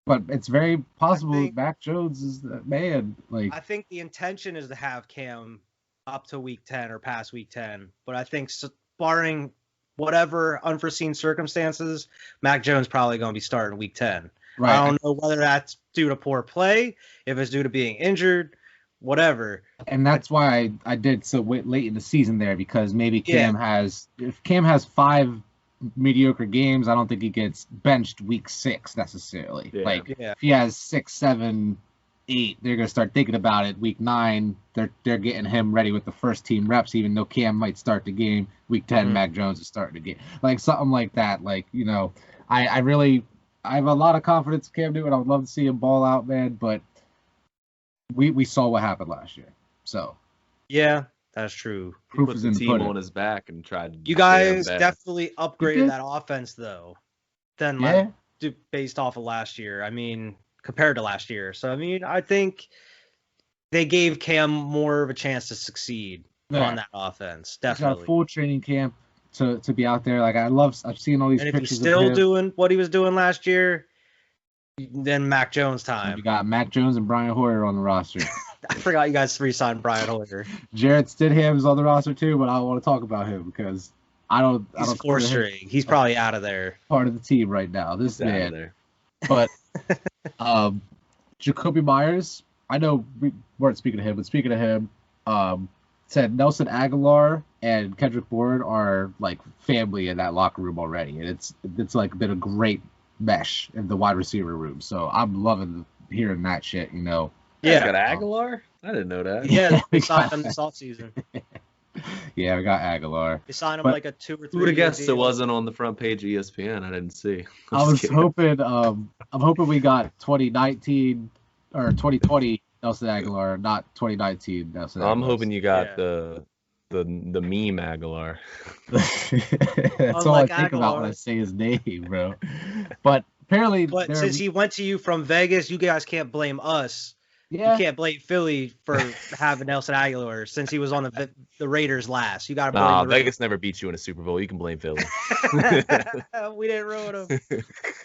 But it's very possible Mac Jones is the man. I think the intention is to have Cam up to week 10 or past week 10. But I think barring whatever unforeseen circumstances, Mac Jones probably going to be starting week 10. Right. I don't know whether that's due to poor play, if it's due to being injured, whatever. And that's why I did so late in the season there, because maybe if Cam has 5 mediocre games, I don't think he gets benched week 6 necessarily. If he has 6, 7 8, they're gonna start thinking about it. Week 9, they're getting him ready with the first team reps, even though Cam might start the game. Week 10, Mac Jones is starting the game, like something like that. Like, you know, I have a lot of confidence in Cam Newton. I would love to see him ball out, man. But we saw what happened last year, so yeah, that's true. He put the team on his back and tried. You guys definitely upgraded that offense though. Based off of last year. I mean, compared to last year. So I mean, I think they gave Cam more of a chance to succeed on that offense. Definitely. He's got a full training camp to be out there. Like I've seen all these and pictures. If he's still doing what he was doing last year, then Mac Jones time. You got Mac Jones and Brian Hoyer on the roster. I forgot you guys re-signed Brian Hoyer. Jared Stidham's on the roster too, but I don't want to talk about him because He's fourth string. He's probably out of there. Part of the team right now. This man. But Jacoby Myers, I know we weren't speaking to him, but speaking to him, said Nelson Aguilar and Kendrick Bourne are like family in that locker room already, and it's like been a great mesh in the wide receiver room. So I'm loving hearing that shit. You know. Yeah, got Aguilar. I didn't know that. Yeah, they signed him this offseason. Yeah, we got Aguilar. They signed him like a 2 or 3. Who would have guessed it wasn't on the front page of ESPN? I didn't see. I was hoping. I'm hoping we got 2019 or 2020 Nelson Aguilar, not 2019 Nelson Aguilar. I'm hoping you got the meme Aguilar. That's all I think about when I say his name, bro. But apparently, since he went to you from Vegas, you guys can't blame us. Yeah. You can't blame Philly for having Nelson Aguilar since he was on the Raiders last. You got to blame Vegas never beat you in a Super Bowl. You can blame Philly. We didn't ruin him.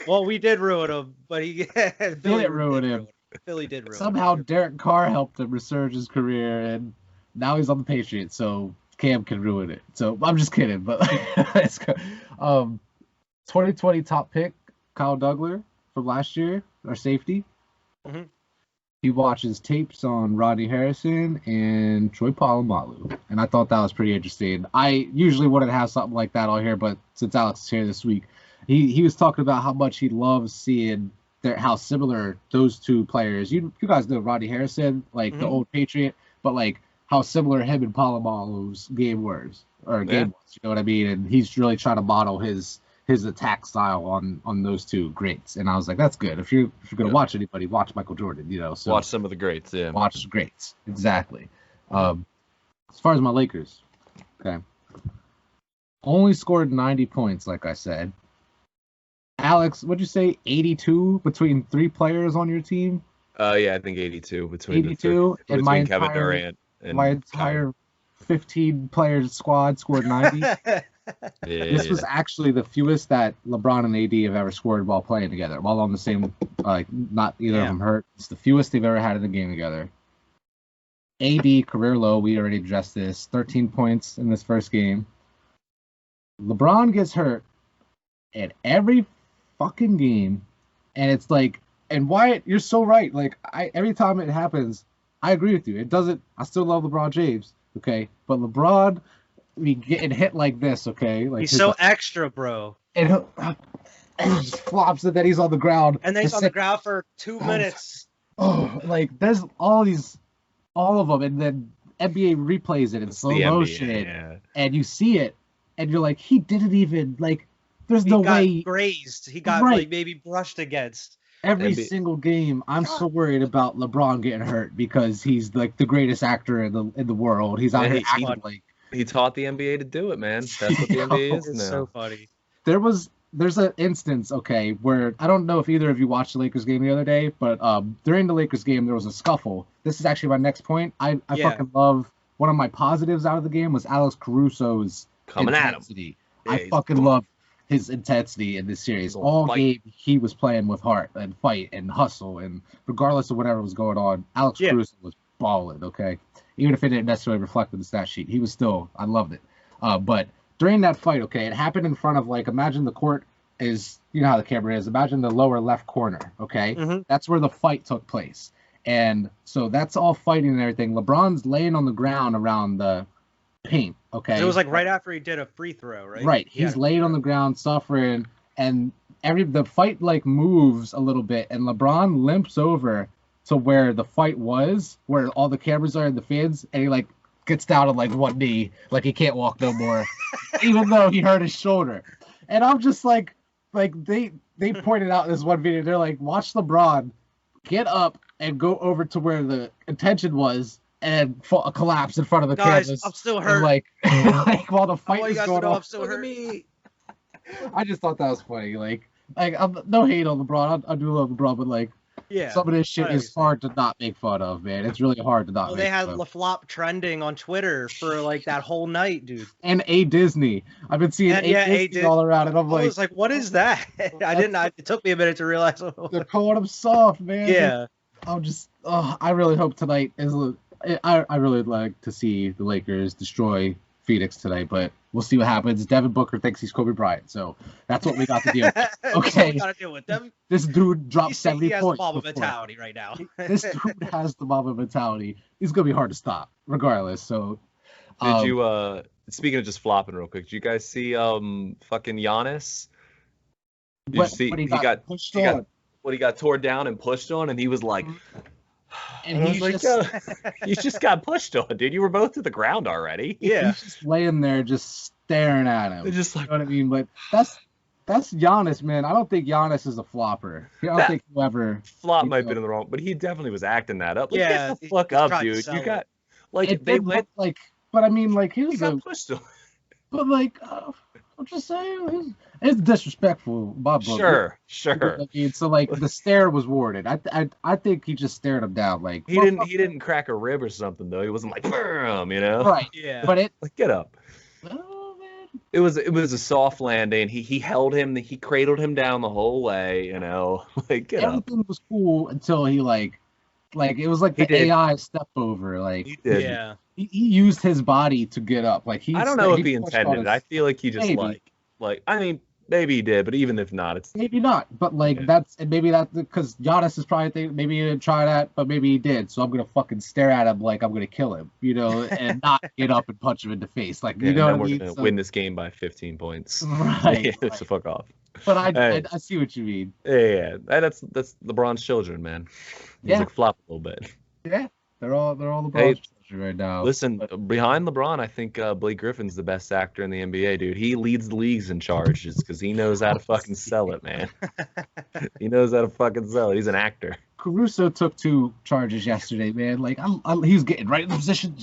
Well, we did ruin him, but Philly didn't ruin him. Philly did ruin Somehow him. Derek Carr helped him resurge his career, and now he's on the Patriots, so Cam can ruin it. So I'm just kidding, but let's go. 2020 top pick, Kyle Duggar from last year, our safety. Mm-hmm. He watches tapes on Rodney Harrison and Troy Polamalu, and I thought that was pretty interesting. I usually wouldn't have something like that on here, but since Alex is here this week, he was talking about how much he loves seeing how similar those two players. You guys know Rodney Harrison, like the old Patriot, but like how similar him and Polamalu's game was. You know what I mean? And he's really trying to model his attack style on those two greats, and I was like, that's good. If you're gonna watch anybody, watch Michael Jordan. You know, so watch some of the greats. Yeah, watch the greats. Exactly. As far as my Lakers, okay, only scored 90 points, like I said. Alex, what'd you say? 82 between 3 players on your team? Yeah, I think 82 between 82 and my Kevin Durant and my entire 15-player squad scored 90. This was actually the fewest that LeBron and AD have ever scored while playing together, while on the same, not either of them hurt. It's the fewest they've ever had in the game together. AD, career low, we already addressed this, 13 points in this first game. LeBron gets hurt in every fucking game, and it's like, and Wyatt, you're so right. Like, every time it happens, I agree with you. It doesn't, I still love LeBron James, okay? But LeBron, getting hit like this, okay? Like he's so extra, bro. And he just flops it, then he's on the ground. And then he's on the ground for 2 minutes. Like there's all of them, and then NBA replays it in slow motion, and you see it, and you're like, he didn't even like. There's no way he got grazed. He got like maybe brushed against. Every single game, I'm so worried about LeBron getting hurt because he's like the greatest actor in the world. He's out here acting like. He taught the NBA to do it, man. That's what the NBA is now. It's so funny. There's an instance, okay, where I don't know if either of you watched the Lakers game the other day, but during the Lakers game there was a scuffle. This is actually my next point. I fucking love, one of my positives out of the game was Alex Caruso's intensity. At him. I fucking love his intensity in this series. All game he was playing with heart and fight and hustle, and regardless of whatever was going on, Alex Caruso was balling, okay? Even if it didn't necessarily reflect in the stat sheet, he was still, I loved it. But during that fight, okay, it happened in front of, like, imagine the court is, you know how the camera is, imagine the lower left corner, okay? Mm-hmm. That's where the fight took place. And so that's all fighting and everything. LeBron's laying on the ground around the paint, okay? It was like right after he did a free throw, right? Right. He's laying on the ground suffering, and the fight, like, moves a little bit, and LeBron limps over to where the fight was, where all the cameras are and the fans, and he like gets down on like one knee, like he can't walk no more, even though he hurt his shoulder. And I'm just like they pointed out in this one video, they're like, watch LeBron get up and go over to where the intention was and collapse in front of the cameras. I'm still hurt. Like while the fight is going on. I'm still hurt. I just thought that was funny. Like I'm no hate on LeBron. I do love LeBron, but like, yeah, some of this shit is hard to not make fun of, man. It's really hard to not. Well, they had LaFlop trending on Twitter for like that whole night, dude. And A Disney. I've been seeing Disney all around, and I'm like, I was like, what is that? It took me a minute to realize. They're calling him soft, man. Yeah. I'm just. I really hope tonight is. I really like to see the Lakers destroy Phoenix tonight, but we'll see what happens. Devin Booker thinks he's Kobe Bryant, so that's what we got to deal with. Okay, we got to deal with them. This dude dropped 70 he has points. The Mamba mentality right now. This dude has the Mamba mentality. He's gonna be hard to stop, regardless. So, did you? Speaking of just flopping real quick, did you guys see fucking Giannis? Did you see he got pushed on. He got torn down and pushed on, and he was like. And he's like, you just got pushed on, dude. You were both to the ground already. Yeah. He's just laying there, just staring at him. Just like, you know what I mean? But that's Giannis, man. I don't think Giannis is a flopper. I don't think whoever flop might have been in the wrong, but he definitely was acting that up. Like, yeah, get the fuck up, dude. You got like they went like, but I mean, like he got pushed on. But like, I'm just saying, it's disrespectful, my book. Sure. I mean, so like the stare was warranted. I think he just stared him down. Like he didn't crack a rib or something though. He wasn't like, you know. Right. Yeah. But it like get up. Oh man. It was a soft landing. He held him. He cradled him down the whole way. You know, like get up. Everything was cool until he like it was like the AI step over. Like he did. Yeah. He used his body to get up. Like I don't know if he intended it. I feel like he just like I mean maybe he did, but even if not, it's maybe not. But like maybe that's because Giannis is probably thinking maybe he didn't try that, but maybe he did. So I'm gonna fucking stare at him like I'm gonna kill him, you know, and not get up and punch him in the face. Like you know what I mean? We're gonna win this game by 15 points. Right. So fuck off. But I see what you mean. Yeah. That's LeBron's children, man. He's like flop a little bit. Yeah. They're all LeBron's children right now. Listen, behind LeBron, I think Blake Griffin's the best actor in the NBA, dude. He leads the leagues in charges because he knows how to fucking sell it, man. He knows how to fucking sell it. He's an actor. Caruso took 2 charges yesterday, man. Like he was getting right in the position,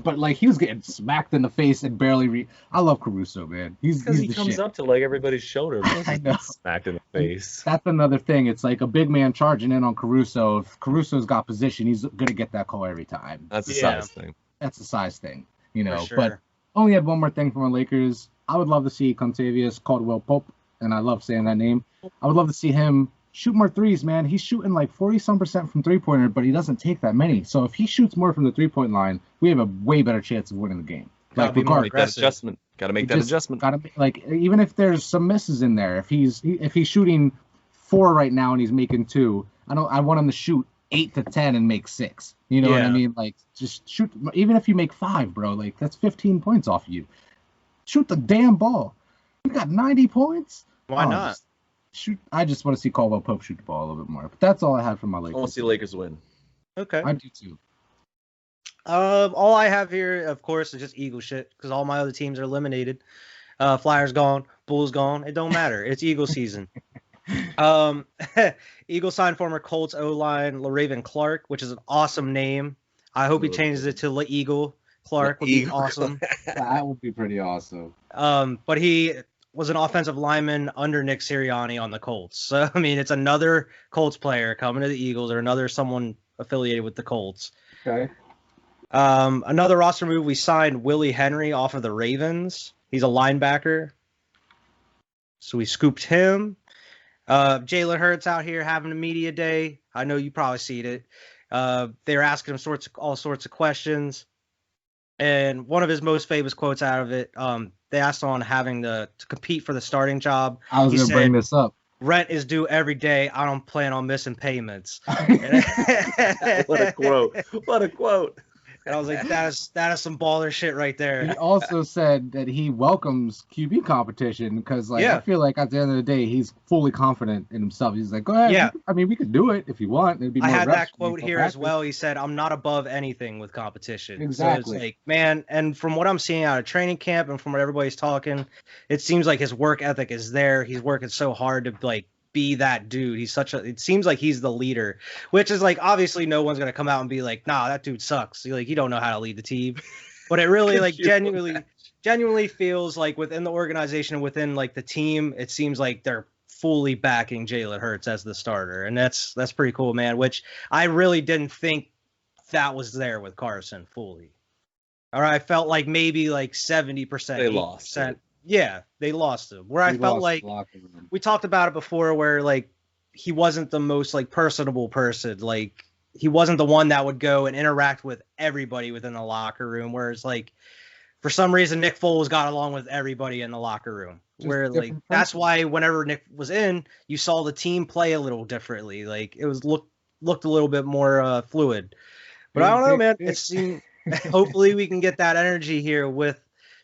but like he was getting smacked in the face and barely. I love Caruso, man. He's he comes up to like everybody's shoulder, I know. smacked in the face. That's another thing. It's like a big man charging in on Caruso. If Caruso's got position, he's gonna get that call every time. That's a size thing. That's a size thing, you know. Sure. But only had one more thing from the Lakers. I would love to see Contavious Caldwell Pope, and I love saying that name. I would love to see him shoot more threes, man. He's shooting like 40-some% from three-pointer, but he doesn't take that many. So if he shoots more from the three-point line, we have a way better chance of winning the game. Gotta be more aggressive. Gotta make that adjustment. Like even if there's some misses in there, if he's shooting 4 right now and he's making 2, I want him to shoot 8 to 10 and make 6. You know what I mean? Like just shoot. Even if you make 5, bro, like that's 15 points off of you. Shoot the damn ball. You got 90 points. Why not? Shoot! I just want to see Caldwell Pope shoot the ball a little bit more. But that's all I have for my Lakers. I want to see Lakers win. Okay. I do too. All I have here, of course, is just Eagle shit because all my other teams are eliminated. Flyers gone, Bulls gone. It don't matter. It's Eagle season. Eagle signed former Colts O-line LaRaven Clark, which is an awesome name. I hope he changes it to La Eagle. Clark would be awesome. That would be pretty awesome. But he was an offensive lineman under Nick Sirianni on the Colts. So, I mean, it's another Colts player coming to the Eagles or another someone affiliated with the Colts. Okay. Another roster move, we signed Willie Henry off of the Ravens. He's a linebacker. So we scooped him. Jalen Hurts out here having a media day. I know you probably seen it. They were asking him all sorts of questions. And one of his most famous quotes out of it, they asked on having to compete for the starting job. I was going to bring this up. Rent is due every day. I don't plan on missing payments. What a quote. What a quote. And I was like, that is some baller shit right He there. also said that he welcomes QB competition because, like, Yeah. I feel like at the end of the day, he's fully confident in himself. He's like, go ahead. Yeah. We could do it if you want. It'd be I more had reps that for me quote for here as practice. well. He said, I'm not above anything with competition. Exactly. So it's like, man, and from what I'm seeing out of training camp and from what everybody's talking, it seems like his work ethic is there. He's working so hard to like be that dude. It seems like he's the leader, which is like, obviously no one's going to come out and be like, nah, that dude sucks. Like, you don't know how to lead the team. But it really like genuinely feels like within the organization, within like the team, it seems like they're fully backing Jalen Hurts as the starter. And that's pretty cool, man, which I really didn't think that was there with Carson fully. All right, I felt like maybe like 70%. They lost it. Yeah, they lost him. Where I felt like we talked about it before where like he wasn't the most like personable person. Like he wasn't the one that would go and interact with everybody within the locker room. Whereas like for some reason Nick Foles got along with everybody in the locker room. Where like that's why whenever Nick was in, you saw the team play a little differently. Like it was looked a little bit more fluid. But I don't know, man. It seemed hopefully we can get that energy here with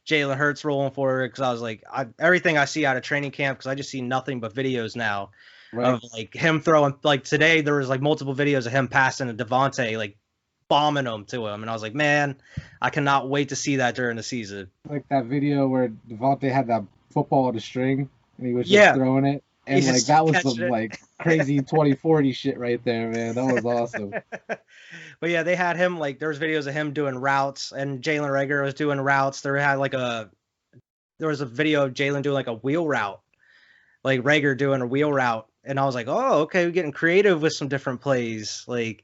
Jalen Hurts rolling forward, because I was like, everything I see out of training camp, because I just see nothing but videos now of like him throwing. Like today, there was like multiple videos of him passing to Devontae, like bombing them to him, and I was like, man, I cannot wait to see that during the season. Like that video where Devontae had that football on a string and he was just throwing it, and like that was some like crazy 2040 shit right there, man. That was awesome. But yeah, they had him like there's videos of him doing routes, and Jalen Reagor was doing routes. There was a video of Jalen doing like a wheel route, like Reagor doing a wheel route, and I was like, oh, okay, we're getting creative with some different plays. Like,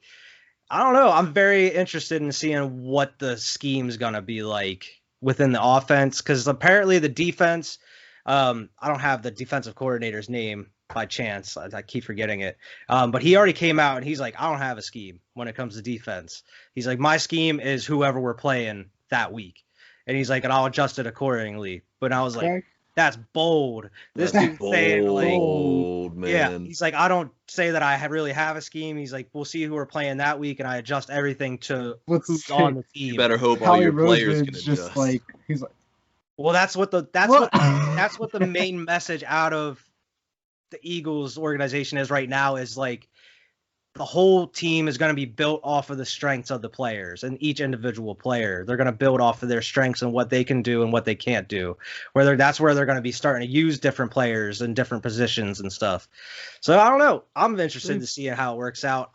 I don't know, I'm very interested in seeing what the scheme's gonna be like within the offense, because apparently the defense, I don't have the defensive coordinator's name by chance. I keep forgetting it. But he already came out and he's like, I don't have a scheme when it comes to defense. He's like, my scheme is whoever we're playing that week. And he's like, and I'll adjust it accordingly. But I was like, that's bold. This dude's saying like, bold, man. Yeah, he's like, I don't say that I really have a scheme. He's like, we'll see who we're playing that week, and I adjust everything to who's on the team. You better hope all your players can adjust. Just like he's like, well, that's what the main message out of the Eagles organization is right now, is like the whole team is going to be built off of the strengths of the players, and each individual player, they're going to build off of their strengths and what they can do and what they can't do. That's where they're going to be starting to use different players in different positions and stuff. So I don't know. I'm interested to see how it works out.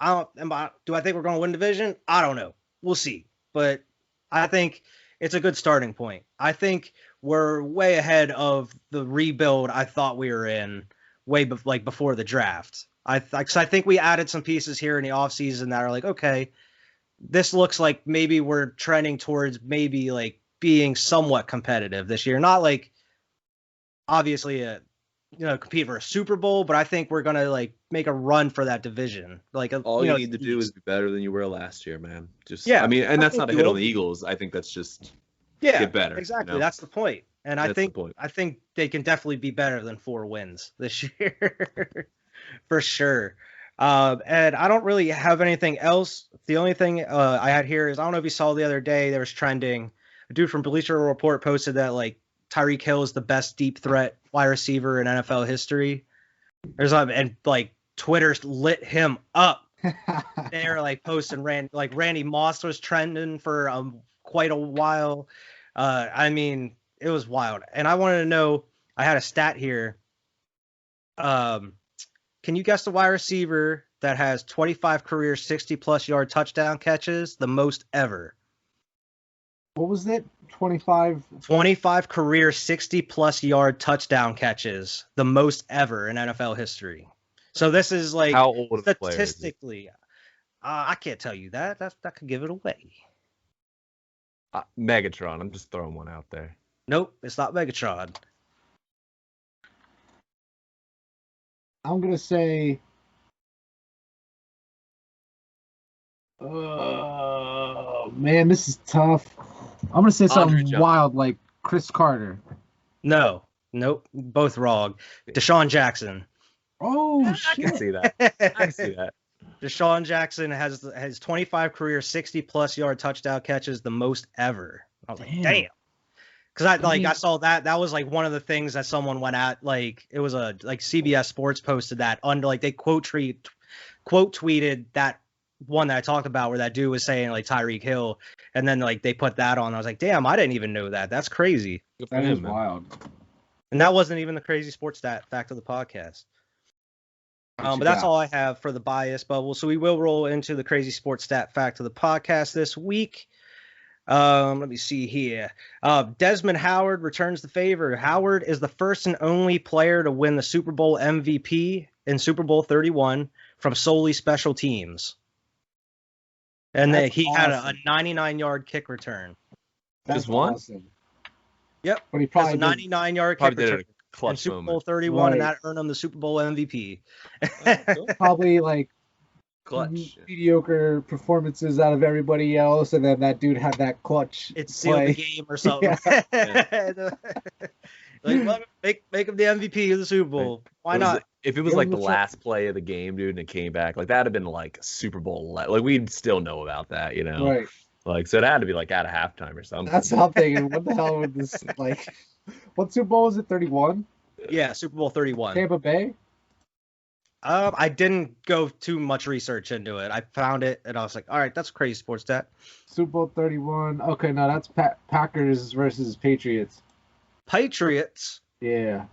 Do I think we're going to win division? I don't know. We'll see. But I think it's a good starting point. I think we're way ahead of the rebuild I thought we were in before the draft. I think we added some pieces here in the offseason that are like, okay, this looks like maybe we're trending towards maybe like being somewhat competitive this year. Not like obviously compete for a Super Bowl, but I think we're gonna like make a run for that division. Like all you need to do is be better than you were last year, man. I mean, and that's not a hit on the Eagles. I think that's just get better. Exactly. That's the point. And I think they can definitely be better than 4 wins this year. For sure. And I don't really have anything else. The only thing I had here is, I don't know if you saw the other day, there was trending. A dude from Bleacher Report posted that like Tyreek Hill is the best deep threat wide receiver in NFL history. And like Twitter lit him up. They were like posting Randy Moss was trending for quite a while. I mean, it was wild. And I wanted to know, I had a stat here. Can you guess the wide receiver that has 25 career 60-plus yard touchdown catches, the most ever? What was it? 25 career 60-plus yard touchdown catches, the most ever in NFL history. So this is like, how old statistically, I can't tell you that. That could give it away. Megatron. I'm just throwing one out there. Nope, it's not Megatron. I'm going to say, man, this is tough. I'm going to say something wild like Chris Carter. No, nope, both wrong. Deshaun Jackson. Oh, shit. I can see that. Deshaun Jackson has 25 career 60+ yard touchdown catches, the most ever. I was like, damn. Because I saw that was like one of the things that someone went at, like it was like CBS Sports posted that under, like they quote tweeted that one that I talked about where that dude was saying like Tyreek Hill, and then like they put that on. I was like, damn, I didn't even know that. That's crazy. That is wild. And that wasn't even the crazy sports fact of the podcast. But that's all I have for the bias bubble. So we will roll into the crazy sports stat fact of the podcast this week. Let me see here. Desmond Howard returns the favor. Howard is the first and only player to win the Super Bowl MVP in Super Bowl 31 from solely special teams. And he had a 99-yard kick return. Just one? Awesome. Yep. But he probably a 99-yard kick return in Super Bowl 31, and that earned him the Super Bowl MVP. Probably like clutch, mediocre performances out of everybody else, and then that dude had that clutch. It sealed the game or something. Like, make him the MVP of the Super Bowl. Why not? If it was like the last play of the game, dude, and it came back, like that'd have been like Super Bowl. Like we'd still know about that, you know? Right. Like, so it had to be like at a halftime or something. That's how I'm thinking. What the hell would this like? What Super Bowl was it? 31? Yeah, Super Bowl 31. Tampa Bay. I didn't go too much research into it. I found it and I was like, all right, that's a crazy sports stat. Super Bowl 31. Okay, no, that's Packers versus Patriots. Patriots. Yeah.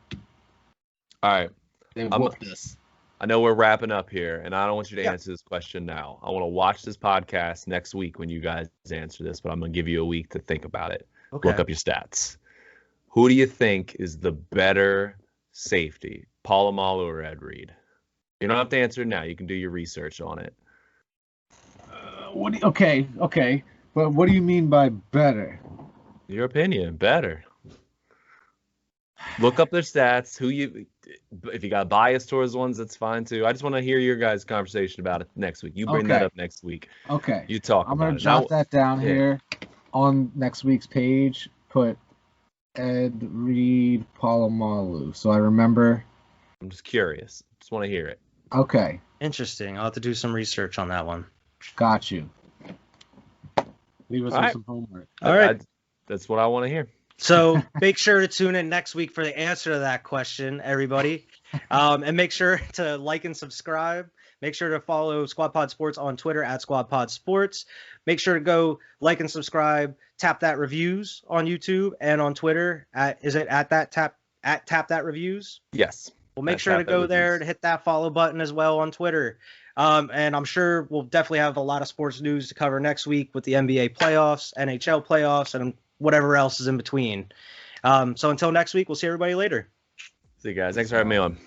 All right. They whooped us. I know we're wrapping up here, and I don't want you to answer this question now. I want to watch this podcast next week when you guys answer this, but I'm going to give you a week to think about it. Okay. Look up your stats. Who do you think is the better safety, Polamalu or Ed Reed? You don't have to answer it now. You can do your research on it. Okay. But what do you mean by better? Your opinion, better. Look up their stats. If you got bias towards ones, that's fine too. I just want to hear your guys' conversation about it next week. You bring that up next week. Okay. You talk I'm about it. I'm going to jot that down here on next week's page. Put Ed Reed Polamalu. So I remember. I'm just curious. Just want to hear it. Okay. Interesting. I'll have to do some research on that one. Got you. Leave us with some homework. All right. That's what I want to hear. So make sure to tune in next week for the answer to that question, everybody. And make sure to like and subscribe. Make sure to follow Squad Pod Sports on Twitter at Squad Pod Sports. Make sure to go like and subscribe. Tap That Reviews on YouTube and on Twitter at Tap That Reviews. Yes. Well, make sure to go there and hit that follow button as well on Twitter. And I'm sure we'll definitely have a lot of sports news to cover next week with the NBA playoffs, NHL playoffs, and whatever else is in between. So until next week, we'll see everybody later. See you guys. Thanks for having me on.